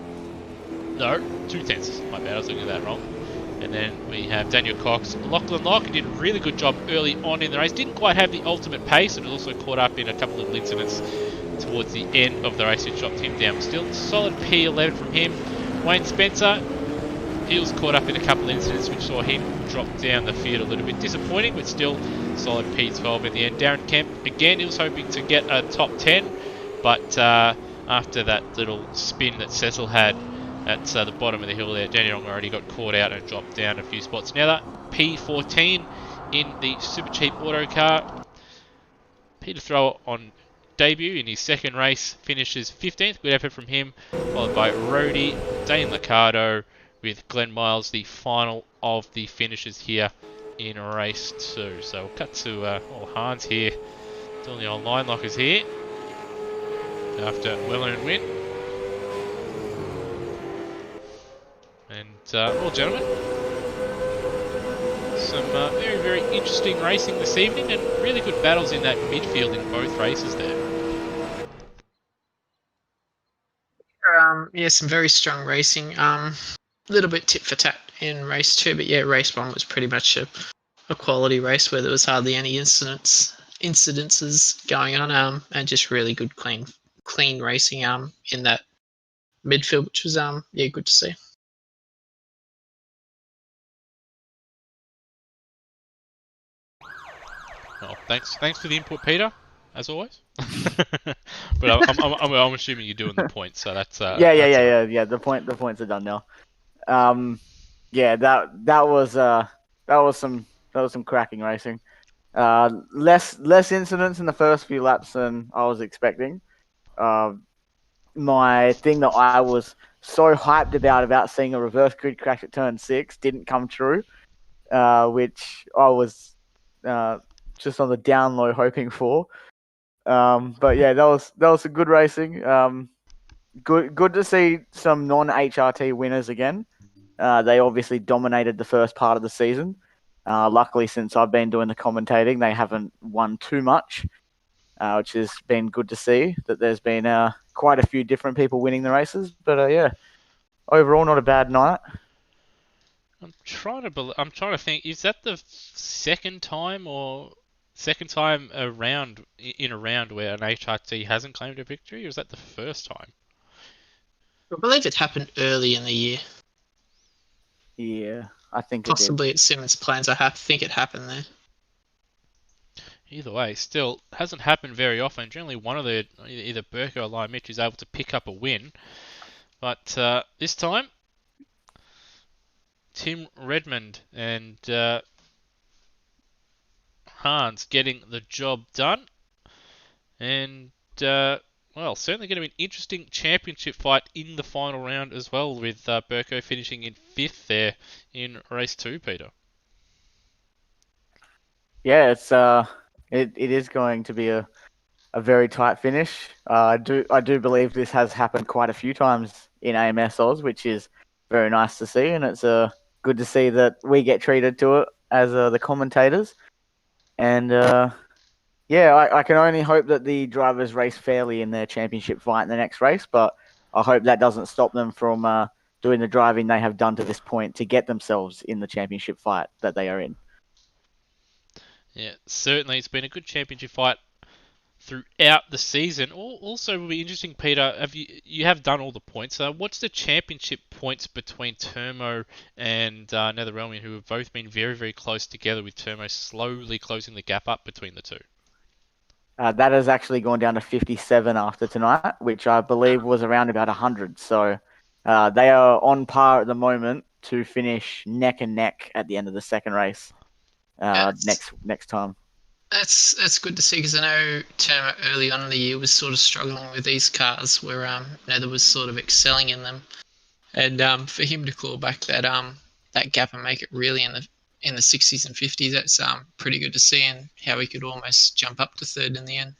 No, 0.2. My bad, I was looking at that wrong. And then we have Daniel Cox. Lachlan Locke did a really good job early on in the race. Didn't quite have the ultimate pace, and was also caught up in a couple of incidents towards the end of the race, which dropped him down. Still, solid P11 from him. Wayne Spencer, he was caught up in a couple of incidents which saw him drop down the field a little bit. Disappointing, but still solid P12 in the end. Darren Kemp, again, he was hoping to get a top 10, but after that little spin that Cecil had at the bottom of the hill there, Danny Wrong already got caught out and dropped down a few spots. Now that P14 in the super cheap auto car. Peter Thrower on debut in his 2nd race finishes 15th. Good effort from him, followed by Rhodey, Dane Liccardo, with Glenn Miles, the final of the finishes here in race 2. So we'll cut to Hans here, doing the old line lockers here, after a well-earned win. And, well, gentlemen, some very, very interesting racing this evening, and really good battles in that midfield in both races there. Yeah, some very strong racing. A little bit tit for tat in race 2, but yeah, race 1 was pretty much a quality race where there was hardly any incidences going on, and just really good, clean racing in that midfield, which was yeah, good to see. Oh, thanks for the input, Peter, as always. But I'm assuming you're doing the points, so that's yeah. The points are done now. Yeah, that was some cracking racing. Less incidents in the first few laps than I was expecting. My thing that I was so hyped about seeing a reverse grid crash at turn 6 didn't come true, which I was just on the down low hoping for. But yeah, that was some good racing. Good to see some non-HRT winners again. They obviously dominated the first part of the season. Luckily, since I've been doing the commentating, they haven't won too much, which has been good to see. That there's been quite a few different people winning the races. But yeah, overall, not a bad night. I'm trying to think. Is that the second time or second time around in a round where an HRT hasn't claimed a victory, or is that the first time? I believe it happened early in the year. Yeah, I think it did. Possibly at Simmons Plains. I think it happened there. Either way, still hasn't happened very often. Generally, one of the either Burko or Lion Mitch is able to pick up a win, but this time, Tim Redmond and Hans getting the job done, and well, certainly going to be an interesting championship fight in the final round as well, with Burko finishing in 5th there in race 2, Peter. Yeah, it is going to be a very tight finish. I do believe this has happened quite a few times in AMSOZ, which is very nice to see, and it's good to see that we get treated to it as the commentators. And yeah, I can only hope that the drivers race fairly in their championship fight in the next race, but I hope that doesn't stop them from doing the driving they have done to this point to get themselves in the championship fight that they are in. Yeah, certainly it's been a good championship fight throughout the season. Also, will be interesting, Peter. You have done all the points? What's the championship points between Termo and Netherrealmian, who have both been very, very close together, with Termo slowly closing the gap up between the two? That has actually gone down to 57 after tonight, which I believe was around about 100. So they are on par at the moment to finish neck and neck at the end of the second race next time. That's good to see, because I know Termo early on in the year was sort of struggling with these cars, where Nether was sort of excelling in them, and for him to claw back that gap and make it really in the 60s and 50s, that's pretty good to see, and how he could almost jump up to third in the end.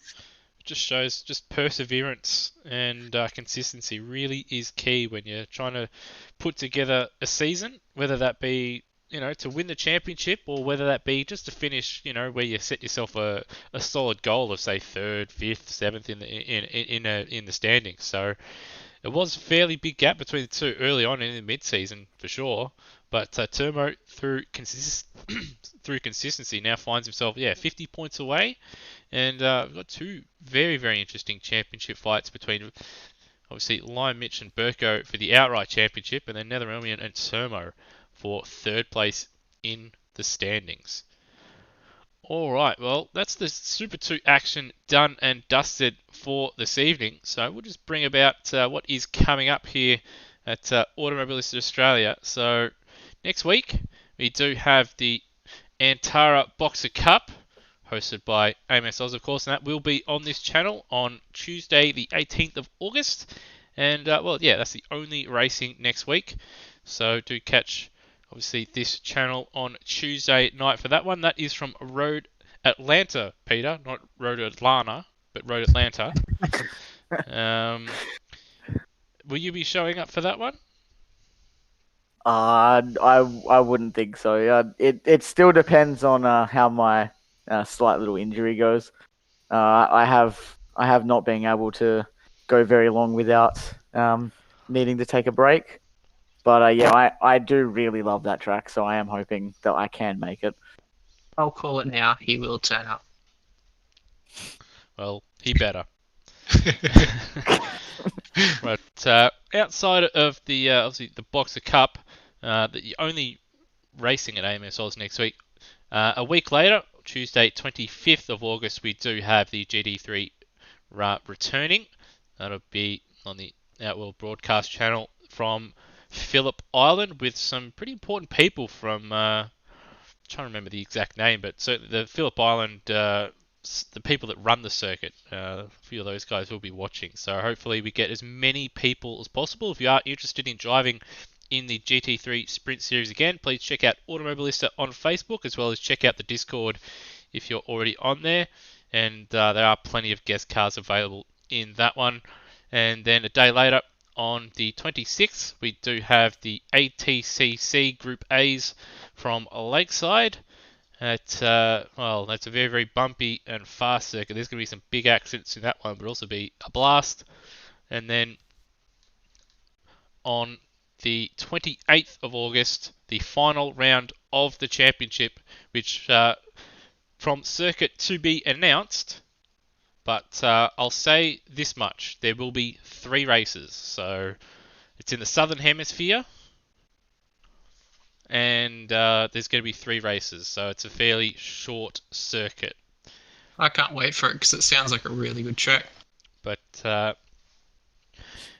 It just shows perseverance and consistency really is key when you're trying to put together a season, whether that be to win the championship, or whether that be just to finish, where you set yourself a solid goal of, say, 3rd, 5th, 7th in the standings. So it was a fairly big gap between the two early on in the mid-season for sure, but Termo through consistency now finds himself 50 points away, and we've got two very, very interesting championship fights between, obviously, Lion Mitch and Burko for the outright championship, and then Netherrealmian and Termo for 3rd place in the standings. Alright, well, that's the Super 2 action done and dusted for this evening. So we'll just bring about what is coming up here at Automobilist Australia. So next week, we do have the Antara Boxer Cup, hosted by AMSOZ, of course, and that will be on this channel on Tuesday, the 18th of August. And, well, yeah, that's the only racing next week. So do catch, obviously, this channel on Tuesday night for that one. That is from Road Atlanta, Peter. Not Road Atlanta, but Road Atlanta. Will you be showing up for that one? I wouldn't think so. It still depends on how my slight little injury goes. I have not been able to go very long without needing to take a break. But yeah, I do really love that track, so I am hoping that I can make it. I'll call it now. He will turn up. Well, he better. But outside of the obviously the Boxer Cup, the only racing at AMSOZ next week. A week later, Tuesday, 25th of August, we do have the GT3 returning. That'll be on the Outworld broadcast channel from Phillip Island, with some pretty important people from, I'm trying to remember the exact name, but certainly the Phillip Island, the people that run the circuit, a few of those guys will be watching. So hopefully we get as many people as possible. If you are interested in driving in the GT3 Sprint Series again, please check out Automobilista on Facebook, as well as check out the Discord if you're already on there. And there are plenty of guest cars available in that one. And then a day later, on the 26th, we do have the ATCC Group A's from Lakeside. Well, that's a very, very bumpy and fast circuit. There's going to be some big accidents in that one, but also be a blast. And then on the 28th of August, the final round of the championship, which from circuit to be announced, but I'll say this much. There will be 3 races. So it's in the Southern Hemisphere, and there's going to be 3 races. So it's a fairly short circuit. I can't wait for it because it sounds like a really good track. But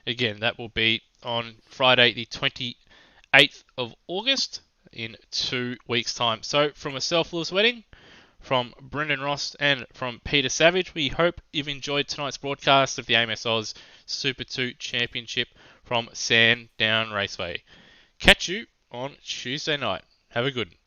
again, that will be on Friday the 28th of August in 2 weeks' time. So from myself, Lewis Wedding, from Brendan Ross and from Peter Savage, we hope you've enjoyed tonight's broadcast of the AMSOZ Super 2 Championship from Sandown Raceway. Catch you on Tuesday night. Have a good one.